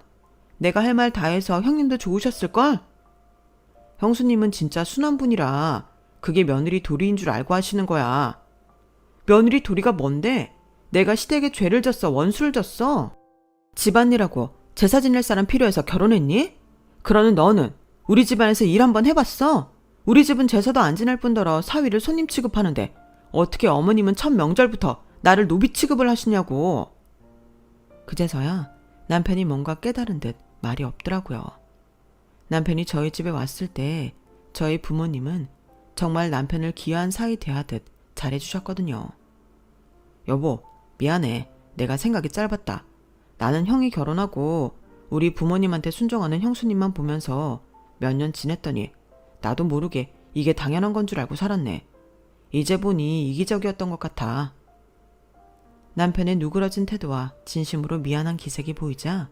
내가 할 말 다 해서 형님도 좋으셨을걸? 형수님은 진짜 순한 분이라 그게 며느리 도리인 줄 알고 하시는 거야. 며느리 도리가 뭔데? 내가 시댁에 죄를 졌어, 원수를 졌어? 집안일하고 제사 지낼 사람 필요해서 결혼했니? 그러는 너는 우리 집안에서 일 한번 해봤어? 우리 집은 제사도 안 지낼 뿐더러 사위를 손님 취급하는데 어떻게 어머님은 첫 명절부터 나를 노비 취급을 하시냐고. 그제서야 남편이 뭔가 깨달은 듯 말이 없더라고요. 남편이 저희 집에 왔을 때 저희 부모님은 정말 남편을 귀한 사이 대하듯 잘해주셨거든요. 여보, 미안해. 내가 생각이 짧았다. 나는 형이 결혼하고 우리 부모님한테 순종하는 형수님만 보면서 몇 년 지냈더니 나도 모르게 이게 당연한 건 줄 알고 살았네. 이제 보니 이기적이었던 것 같아. 남편의 누그러진 태도와 진심으로 미안한 기색이 보이자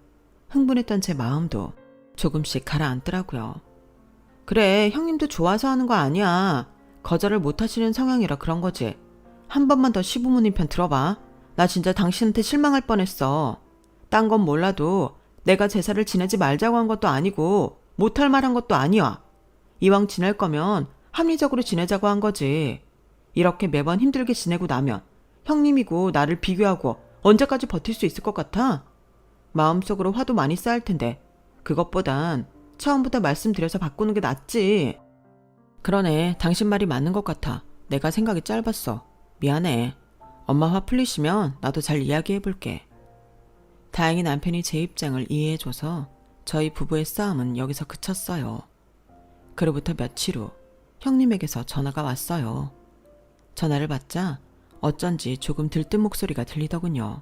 흥분했던 제 마음도 조금씩 가라앉더라고요. 그래, 형님도 좋아서 하는 거 아니야. 거절을 못 하시는 성향이라 그런 거지. 한 번만 더 시부모님 편 들어봐. 나 진짜 당신한테 실망할 뻔했어. 딴 건 몰라도 내가 제사를 지내지 말자고 한 것도 아니고 못할 말 한 것도 아니야. 이왕 지낼 거면 합리적으로 지내자고 한 거지. 이렇게 매번 힘들게 지내고 나면 형님이고 나를 비교하고 언제까지 버틸 수 있을 것 같아? 마음속으로 화도 많이 쌓일 텐데 그것보단 처음부터 말씀드려서 바꾸는 게 낫지. 그러네, 당신 말이 맞는 것 같아. 내가 생각이 짧았어. 미안해. 엄마 화 풀리시면 나도 잘 이야기해볼게. 다행히 남편이 제 입장을 이해해줘서 저희 부부의 싸움은 여기서 그쳤어요. 그로부터 며칠 후 형님에게서 전화가 왔어요. 전화를 받자 어쩐지 조금 들뜬 목소리가 들리더군요.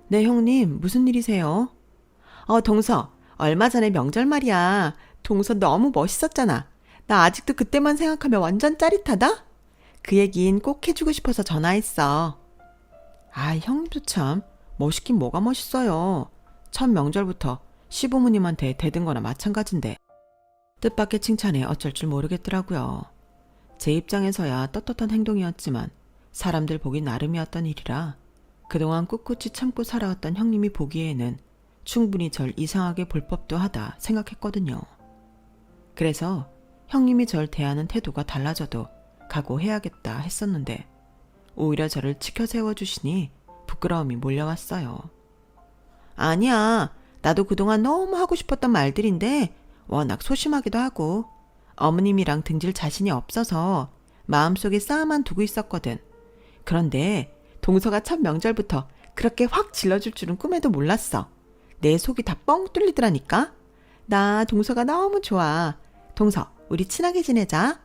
네, 형님, 무슨 일이세요? 동서, 얼마 전에 명절 말이야. 동서 너무 멋있었잖아. 나 아직도 그때만 생각하면 완전 짜릿하다? 그 얘긴 꼭 해주고 싶어서 전화했어. 아, 형님도 참 멋있긴 뭐가 멋있어요. 첫 명절부터 시부모님한테 대든 거나 마찬가지인데. 뜻밖의 칭찬에 어쩔 줄 모르겠더라고요. 제 입장에서야 떳떳한 행동이었지만 사람들 보기 나름이었던 일이라 그동안 꿋꿋이 참고 살아왔던 형님이 보기에는 충분히 절 이상하게 볼 법도 하다 생각했거든요. 그래서 형님이 절 대하는 태도가 달라져도 각오해야겠다 했었는데 오히려 저를 치켜 세워주시니 부끄러움이 몰려왔어요. 아니야, 나도 그동안 너무 하고 싶었던 말들인데 워낙 소심하기도 하고 어머님이랑 등질 자신이 없어서 마음속에 쌓아만 두고 있었거든. 그런데 동서가 첫 명절부터 그렇게 확 질러줄 줄은 꿈에도 몰랐어. 내 속이 다 뻥 뚫리더라니까. 나 동서가 너무 좋아. 동서, 우리 친하게 지내자.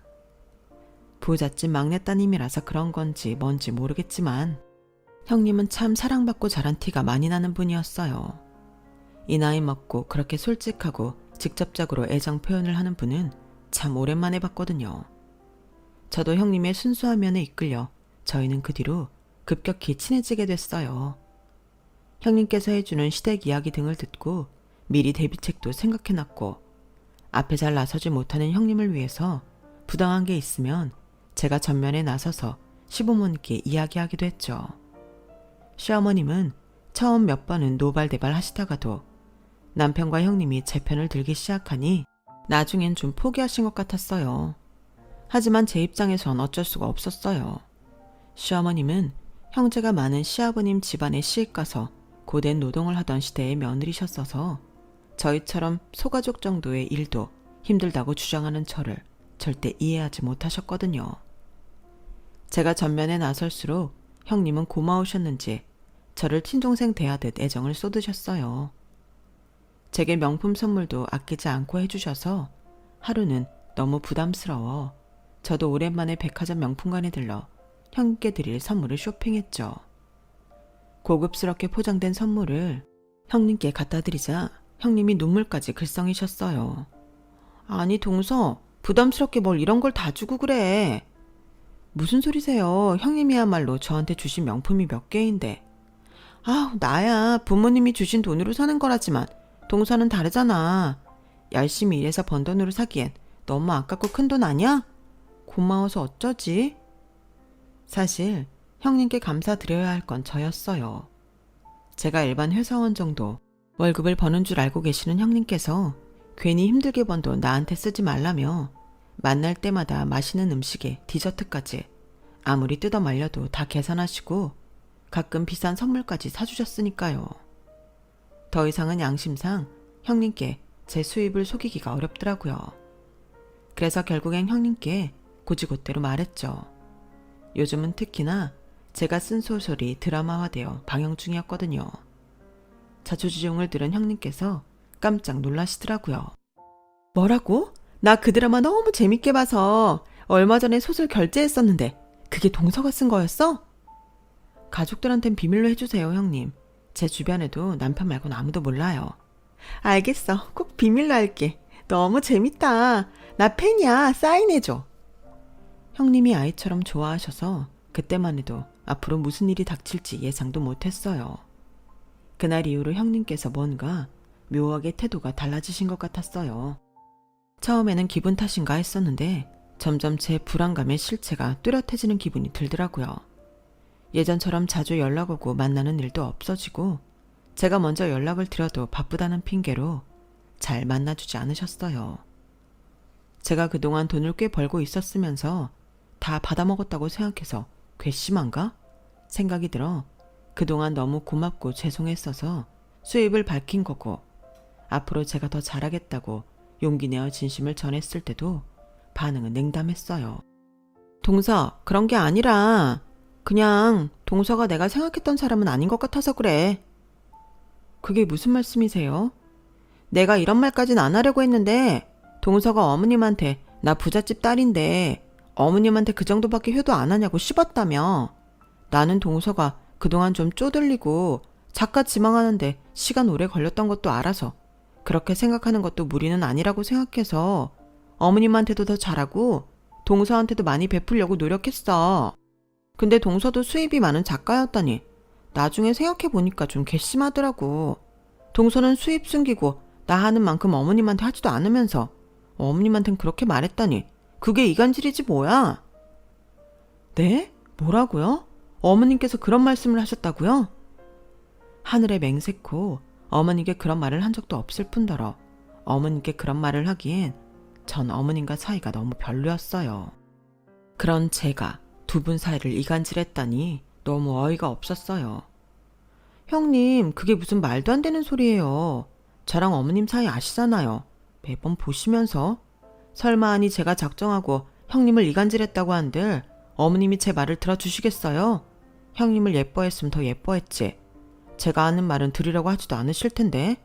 부잣집 막내따님이라서 그런 건지 뭔지 모르겠지만 형님은 참 사랑받고 자란 티가 많이 나는 분이었어요. 이 나이 먹고 그렇게 솔직하고 직접적으로 애정 표현을 하는 분은 참 오랜만에 봤거든요. 저도 형님의 순수한 면에 이끌려 저희는 그 뒤로 급격히 친해지게 됐어요. 형님께서 해주는 시댁 이야기 등을 듣고 미리 대비책도 생각해놨고 앞에 잘 나서지 못하는 형님을 위해서 부당한 게 있으면 제가 전면에 나서서 시부모님께 이야기하기도 했죠. 시어머님은 처음 몇 번은 노발대발 하시다가도 남편과 형님이 제 편을 들기 시작하니 나중엔 좀 포기하신 것 같았어요. 하지만 제 입장에선 어쩔 수가 없었어요. 시어머님은 형제가 많은 시아버님 집안에 시집 가서 고된 노동을 하던 시대의 며느리셨어서 저희처럼 소가족 정도의 일도 힘들다고 주장하는 저를 절대 이해하지 못하셨거든요. 제가 전면에 나설수록 형님은 고마우셨는지 저를 친동생 대하듯 애정을 쏟으셨어요. 제게 명품 선물도 아끼지 않고 해주셔서 하루는 너무 부담스러워 저도 오랜만에 백화점 명품관에 들러 형님께 드릴 선물을 쇼핑했죠. 고급스럽게 포장된 선물을 형님께 갖다 드리자 형님이 눈물까지 글썽이셨어요. 아니 동서, 부담스럽게 뭘 이런 걸 다 주고 그래. 무슨 소리세요. 형님이야말로 저한테 주신 명품이 몇 개인데. 나야 부모님이 주신 돈으로 사는 거라지만 동서는 다르잖아. 열심히 일해서 번 돈으로 사기엔 너무 아깝고 큰 돈 아니야? 고마워서 어쩌지? 사실 형님께 감사드려야 할 건 저였어요. 제가 일반 회사원 정도 월급을 버는 줄 알고 계시는 형님께서 괜히 힘들게 번 돈 나한테 쓰지 말라며 만날 때마다 맛있는 음식에 디저트까지 아무리 뜯어 말려도 다 계산하시고 가끔 비싼 선물까지 사주셨으니까요. 더 이상은 양심상 형님께 제 수입을 속이기가 어렵더라고요. 그래서 결국엔 형님께 고지곳대로 말했죠. 요즘은 특히나 제가 쓴 소설이 드라마화되어 방영 중이었거든요. 자초지종을 들은 형님께서 깜짝 놀라시더라고요. 뭐라고? 나 그 드라마 너무 재밌게 봐서 얼마 전에 소설 결제했었는데 그게 동서가 쓴 거였어? 가족들한텐 비밀로 해주세요, 형님. 제 주변에도 남편 말고는 아무도 몰라요. 알겠어. 꼭 비밀로 할게. 너무 재밌다. 나 팬이야. 사인해줘. 형님이 아이처럼 좋아하셔서 그때만 해도 앞으로 무슨 일이 닥칠지 예상도 못했어요. 그날 이후로 형님께서 뭔가 묘하게 태도가 달라지신 것 같았어요. 처음에는 기분 탓인가 했었는데 점점 제 불안감의 실체가 뚜렷해지는 기분이 들더라고요. 예전처럼 자주 연락 오고 만나는 일도 없어지고 제가 먼저 연락을 드려도 바쁘다는 핑계로 잘 만나주지 않으셨어요. 제가 그동안 돈을 꽤 벌고 있었으면서 다 받아먹었다고 생각해서 괘씸한가? 생각이 들어 그동안 너무 고맙고 죄송했어서 수입을 밝힌 거고 앞으로 제가 더 잘하겠다고 용기 내어 진심을 전했을 때도 반응은 냉담했어요. 동서, 그런 게 아니라 그냥 동서가 내가 생각했던 사람은 아닌 것 같아서 그래. 그게 무슨 말씀이세요? 내가 이런 말까진 안 하려고 했는데 동서가 어머님한테 나 부잣집 딸인데 어머님한테 그 정도밖에 효도 안 하냐고 씹었다며. 나는 동서가 그동안 좀 쪼들리고 작가 지망하는데 시간 오래 걸렸던 것도 알아서 그렇게 생각하는 것도 무리는 아니라고 생각해서 어머님한테도 더 잘하고 동서한테도 많이 베풀려고 노력했어. 근데 동서도 수입이 많은 작가였다니 나중에 생각해보니까 좀 괘씸하더라고. 동서는 수입 숨기고 나 하는 만큼 어머님한테 하지도 않으면서 어머님한텐 그렇게 말했다니 그게 이간질이지 뭐야. 네? 뭐라고요? 어머님께서 그런 말씀을 하셨다고요? 하늘에 맹세코 어머니께 그런 말을 한 적도 없을 뿐더러 어머님께 그런 말을 하기엔 전 어머님과 사이가 너무 별로였어요. 그런 제가 두 분 사이를 이간질했다니 너무 어이가 없었어요. 형님, 그게 무슨 말도 안 되는 소리예요. 저랑 어머님 사이 아시잖아요. 매번 보시면서. 설마 아니 제가 작정하고 형님을 이간질했다고 한들 어머님이 제 말을 들어주시겠어요? 형님을 예뻐했으면 더 예뻐했지. 제가 하는 말은 들으려고 하지도 않으실 텐데.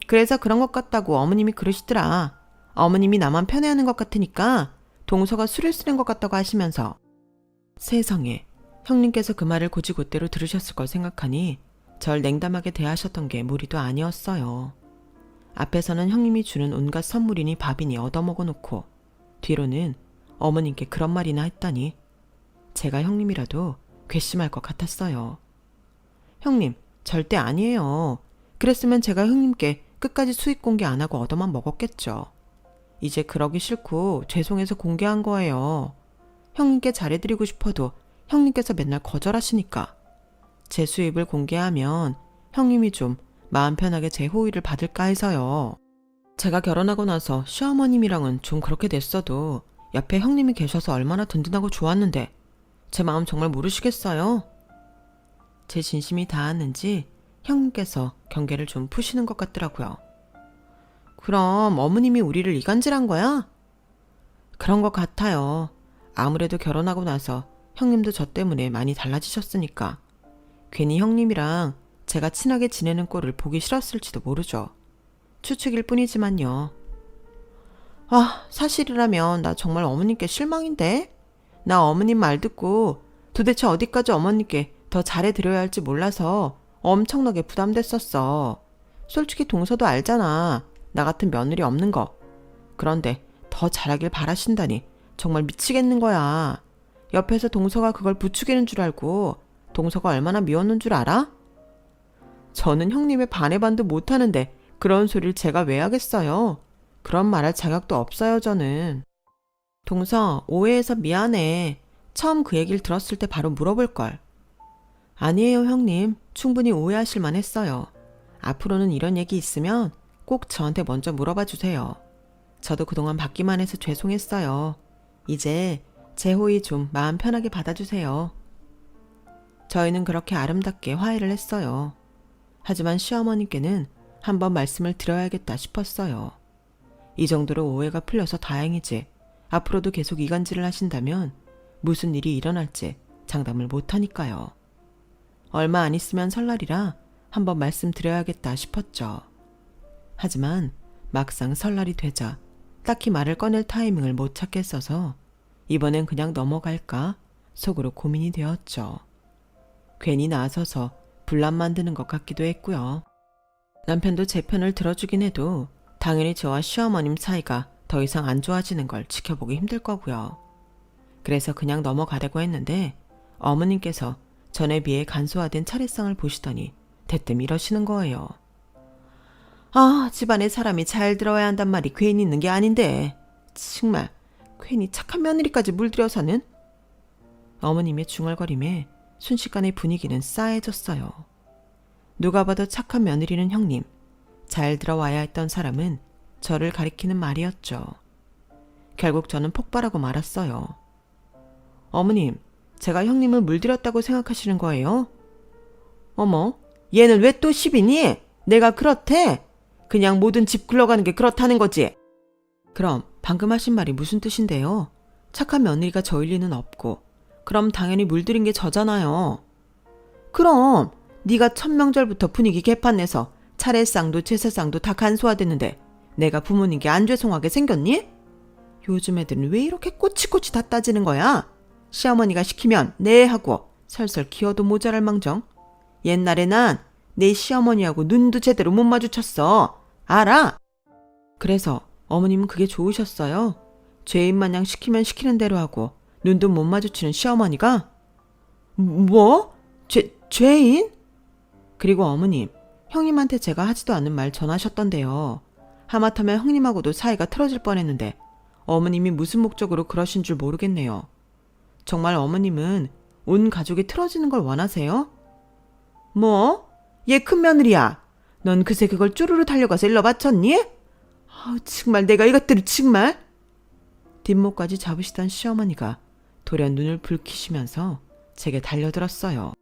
그래서 그런 것 같다고 어머님이 그러시더라. 어머님이 나만 편애하는 것 같으니까 동서가 술을 쓰는 것 같다고 하시면서. 세상에, 형님께서 그 말을 곧이곧대로 들으셨을 걸 생각하니 절 냉담하게 대하셨던 게 무리도 아니었어요. 앞에서는 형님이 주는 온갖 선물이니 밥이니 얻어먹어 놓고 뒤로는 어머님께 그런 말이나 했다니 제가 형님이라도 괘씸할 것 같았어요. 형님, 절대 아니에요. 그랬으면 제가 형님께 끝까지 수입 공개 안 하고 얻어만 먹었겠죠. 이제 그러기 싫고 죄송해서 공개한 거예요. 형님께 잘해드리고 싶어도 형님께서 맨날 거절하시니까. 제 수입을 공개하면 형님이 좀 마음 편하게 제 호의를 받을까 해서요. 제가 결혼하고 나서 시어머님이랑은 좀 그렇게 됐어도 옆에 형님이 계셔서 얼마나 든든하고 좋았는데 제 마음 정말 모르시겠어요? 제 진심이 닿았는지 형님께서 경계를 좀 푸시는 것 같더라고요. 그럼 어머님이 우리를 이간질한 거야? 그런 것 같아요. 아무래도 결혼하고 나서 형님도 저 때문에 많이 달라지셨으니까 괜히 형님이랑 제가 친하게 지내는 꼴을 보기 싫었을지도 모르죠. 추측일 뿐이지만요. 아, 사실이라면 나 정말 어머님께 실망인데? 나 어머님 말 듣고 도대체 어디까지 어머님께 더 잘해드려야 할지 몰라서 엄청나게 부담됐었어. 솔직히 동서도 알잖아. 나 같은 며느리 없는 거. 그런데 더 잘하길 바라신다니 정말 미치겠는 거야. 옆에서 동서가 그걸 부추기는 줄 알고 동서가 얼마나 미웠는 줄 알아? 저는 형님의 반의 반도 못하는데 그런 소리를 제가 왜 하겠어요? 그런 말할 자격도 없어요, 저는. 동서, 오해해서 미안해. 처음 그 얘기를 들었을 때 바로 물어볼걸. 아니에요, 형님. 충분히 오해하실 만했어요. 앞으로는 이런 얘기 있으면 꼭 저한테 먼저 물어봐 주세요. 저도 그동안 받기만 해서 죄송했어요. 이제 제 호의 좀 마음 편하게 받아주세요. 저희는 그렇게 아름답게 화해를 했어요. 하지만 시어머님께는 한번 말씀을 드려야겠다 싶었어요. 이 정도로 오해가 풀려서 다행이지 앞으로도 계속 이간질을 하신다면 무슨 일이 일어날지 장담을 못하니까요. 얼마 안 있으면 설날이라 한번 말씀드려야겠다 싶었죠. 하지만 막상 설날이 되자 딱히 말을 꺼낼 타이밍을 못 찾겠어서 이번엔 그냥 넘어갈까 속으로 고민이 되었죠. 괜히 나서서 분란 만드는 것 같기도 했고요. 남편도 제 편을 들어주긴 해도 당연히 저와 시어머님 사이가 더 이상 안 좋아지는 걸 지켜보기 힘들 거고요. 그래서 그냥 넘어가려고 했는데 어머님께서 전에 비해 간소화된 차례상을 보시더니 대뜸 이러시는 거예요. 아, 집안에 사람이 잘 들어야 한단 말이 괜히 있는 게 아닌데 정말 괜히 착한 며느리까지 물들여서는. 어머님의 중얼거림에 순식간에 분위기는 싸해졌어요. 누가 봐도 착한 며느리는 형님, 잘 들어와야 했던 사람은 저를 가리키는 말이었죠. 결국 저는 폭발하고 말았어요. 어머님, 제가 형님을 물들였다고 생각하시는 거예요? 어머, 얘는 왜 또 시비니? 내가 그렇대? 그냥 모든 집 굴러가는 게 그렇다는 거지. 그럼 방금 하신 말이 무슨 뜻인데요? 착한 며느리가 저일 리는 없고 그럼 당연히 물들인 게 저잖아요. 그럼 네가 첫 명절부터 분위기 개판내서 차례상도 제사상도 다 간소화됐는데 내가 부모님께 안 죄송하게 생겼니? 요즘 애들은 왜 이렇게 꼬치꼬치 다 따지는 거야? 시어머니가 시키면 네 하고 설설 기어도 모자랄 망정. 옛날에 난 내 시어머니하고 눈도 제대로 못 마주쳤어. 알아? 그래서 어머님은 그게 좋으셨어요? 죄인 마냥 시키면 시키는 대로 하고 눈도 못 마주치는 시어머니가? 뭐? 죄인? 그리고 어머님, 형님한테 제가 하지도 않은 말 전하셨던데요. 하마터면 형님하고도 사이가 틀어질 뻔했는데 어머님이 무슨 목적으로 그러신 줄 모르겠네요. 정말 어머님은 온 가족이 틀어지는 걸 원하세요? 뭐? 얘 큰 며느리야. 넌 그새 그걸 쪼르르 달려가서 일러 바쳤니? 아우, 정말 내가 이것들을 정말. 뒷목까지 잡으시던 시어머니가 돌연 눈을 붉히시면서 제게 달려들었어요.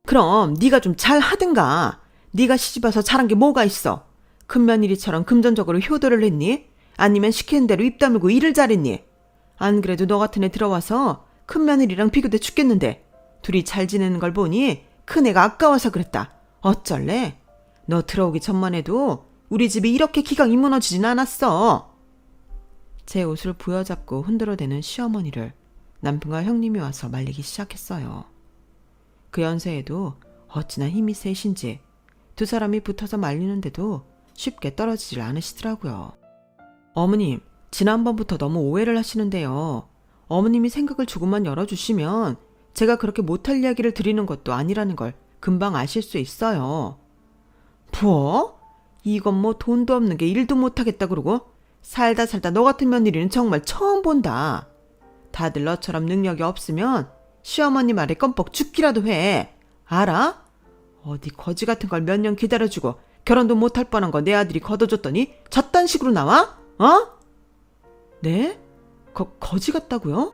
그럼 네가 좀 잘하든가. 네가 시집와서 잘한 게 뭐가 있어? 큰 며느리처럼 금전적으로 효도를 했니? 아니면 시키는 대로 입 다물고 일을 잘했니? 안 그래도 너 같은 애 들어와서 큰 며느리랑 비교돼 죽겠는데 둘이 잘 지내는 걸 보니 큰애가 아까워서 그랬다. 어쩔래? 너 들어오기 전만 해도 우리 집이 이렇게 기강이 무너지진 않았어. 제 옷을 부여잡고 흔들어대는 시어머니를 남편과 형님이 와서 말리기 시작했어요. 그 연세에도 어찌나 힘이 세신지 두 사람이 붙어서 말리는데도 쉽게 떨어지질 않으시더라고요. 어머님, 지난번부터 너무 오해를 하시는데요. 어머님이 생각을 조금만 열어주시면 제가 그렇게 못할 이야기를 드리는 것도 아니라는 걸 금방 아실 수 있어요. 뭐? 이건 뭐 돈도 없는 게 일도 못하겠다 그러고 살다 너 같은 며느리는 정말 처음 본다. 다들 너처럼 능력이 없으면 시어머니 말에 껌뻑 죽기라도 해. 알아? 어디 거지 같은 걸 몇 년 기다려주고 결혼도 못할 뻔한 거 내 아들이 걷어줬더니 저딴 식으로 나와? 어? 네? 거지 같다고요?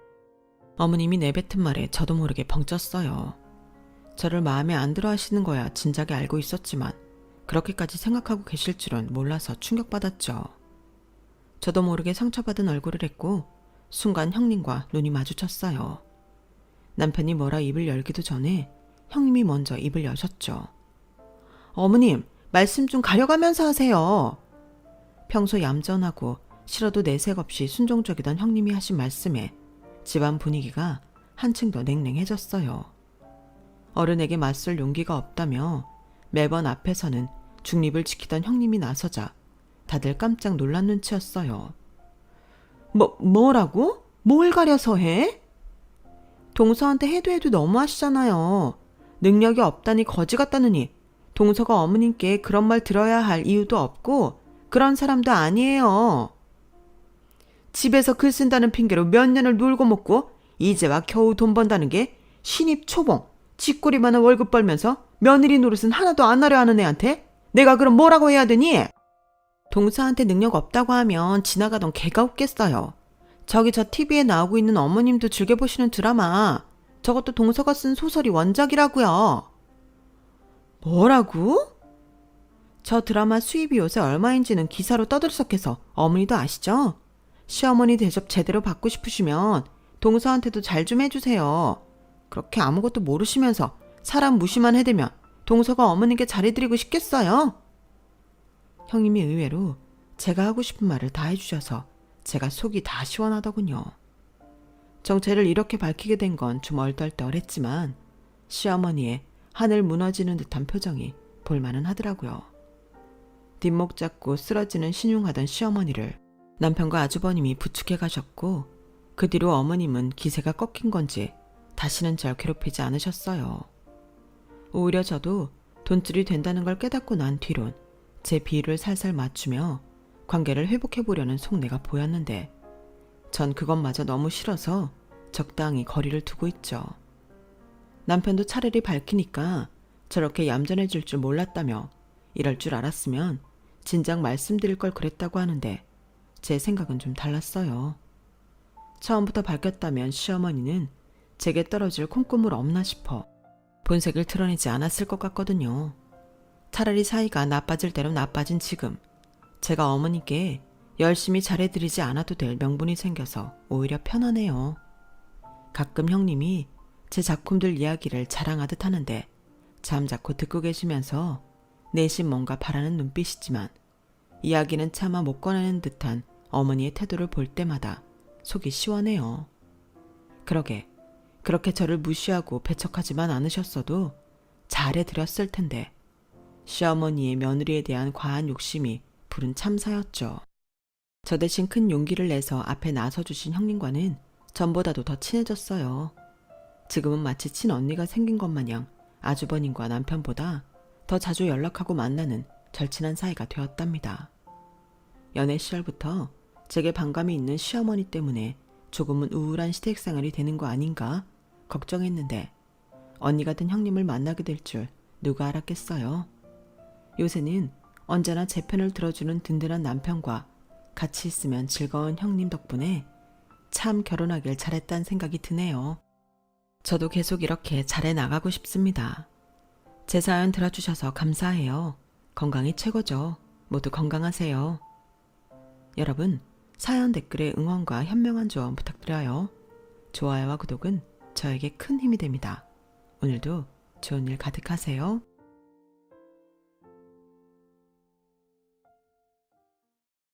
어머님이 내뱉은 말에 저도 모르게 벙쪘어요. 저를 마음에 안 들어 하시는 거야 진작에 알고 있었지만 그렇게까지 생각하고 계실 줄은 몰라서 충격받았죠. 저도 모르게 상처받은 얼굴을 했고 순간 형님과 눈이 마주쳤어요. 남편이 뭐라 입을 열기도 전에 형님이 먼저 입을 여셨죠. 어머님, 말씀 좀 가려가면서 하세요. 평소 얌전하고 싫어도 내색 없이 순종적이던 형님이 하신 말씀에 집안 분위기가 한층 더 냉랭해졌어요. 어른에게 맞설 용기가 없다며 매번 앞에서는 중립을 지키던 형님이 나서자 다들 깜짝 놀란 눈치였어요. 뭐라고? 뭘 가려서 해? 동서한테 해도 너무하시잖아요. 능력이 없다니 거지 같다느니 동서가 어머님께 그런 말 들어야 할 이유도 없고 그런 사람도 아니에요. 집에서 글 쓴다는 핑계로 몇 년을 놀고 먹고 이제 와 겨우 돈 번다는 게 신입 초봉 쥐꼬리만한 월급 벌면서 며느리 노릇은 하나도 안 하려 하는 애한테 내가 그럼 뭐라고 해야 되니? 동서한테 능력 없다고 하면 지나가던 개가 웃겠어요. 저기 저 TV에 나오고 있는 어머님도 즐겨보시는 드라마 저것도 동서가 쓴 소설이 원작이라고요. 뭐라고? 저 드라마 수입이 요새 얼마인지는 기사로 떠들썩해서 어머니도 아시죠? 시어머니 대접 제대로 받고 싶으시면 동서한테도 잘 좀 해주세요. 그렇게 아무것도 모르시면서 사람 무시만 해대면 동서가 어머니께 잘해드리고 싶겠어요? 형님이 의외로 제가 하고 싶은 말을 다 해주셔서 제가 속이 다 시원하더군요. 정체를 이렇게 밝히게 된 건 좀 얼떨떨했지만 시어머니의 하늘 무너지는 듯한 표정이 볼만은 하더라고요. 뒷목 잡고 쓰러지는 신용하던 시어머니를 남편과 아주버님이 부축해 가셨고 그 뒤로 어머님은 기세가 꺾인 건지 다시는 절 괴롭히지 않으셨어요. 오히려 저도 돈줄이 된다는 걸 깨닫고 난 뒤론 제 비위를 살살 맞추며 관계를 회복해보려는 속내가 보였는데 전 그것마저 너무 싫어서 적당히 거리를 두고 있죠. 남편도 차라리 밝히니까 저렇게 얌전해질 줄 몰랐다며 이럴 줄 알았으면 진작 말씀드릴 걸 그랬다고 하는데 제 생각은 좀 달랐어요. 처음부터 밝혔다면 시어머니는 제게 떨어질 콩고물 없나 싶어 본색을 드러내지 않았을 것 같거든요. 차라리 사이가 나빠질 대로 나빠진 지금 제가 어머니께 열심히 잘해드리지 않아도 될 명분이 생겨서 오히려 편하네요. 가끔 형님이 제 작품들 이야기를 자랑하듯 하는데 잠자코 듣고 계시면서 내심 뭔가 바라는 눈빛이지만 이야기는 차마 못 꺼내는 듯한 어머니의 태도를 볼 때마다 속이 시원해요. 그러게 그렇게 저를 무시하고 배척하지만 않으셨어도 잘해드렸을 텐데 시어머니의 며느리에 대한 과한 욕심이 부른 참사였죠. 저 대신 큰 용기를 내서 앞에 나서주신 형님과는 전보다도 더 친해졌어요. 지금은 마치 친언니가 생긴 것 마냥 아주버님과 남편보다 더 자주 연락하고 만나는 절친한 사이가 되었답니다. 연애 시절부터 제게 반감이 있는 시어머니 때문에 조금은 우울한 시댁생활이 되는 거 아닌가 걱정했는데 언니 같은 형님을 만나게 될 줄 누가 알았겠어요. 요새는 언제나 제 편을 들어주는 든든한 남편과 같이 있으면 즐거운 형님 덕분에 참 결혼하길 잘했다는 생각이 드네요. 저도 계속 이렇게 잘해 나가고 싶습니다. 제 사연 들어주셔서 감사해요. 건강이 최고죠. 모두 건강하세요. 여러분, 사연 댓글에 응원과 현명한 조언 부탁드려요. 좋아요와 구독은 저에게 큰 힘이 됩니다. 오늘도 좋은 일 가득하세요.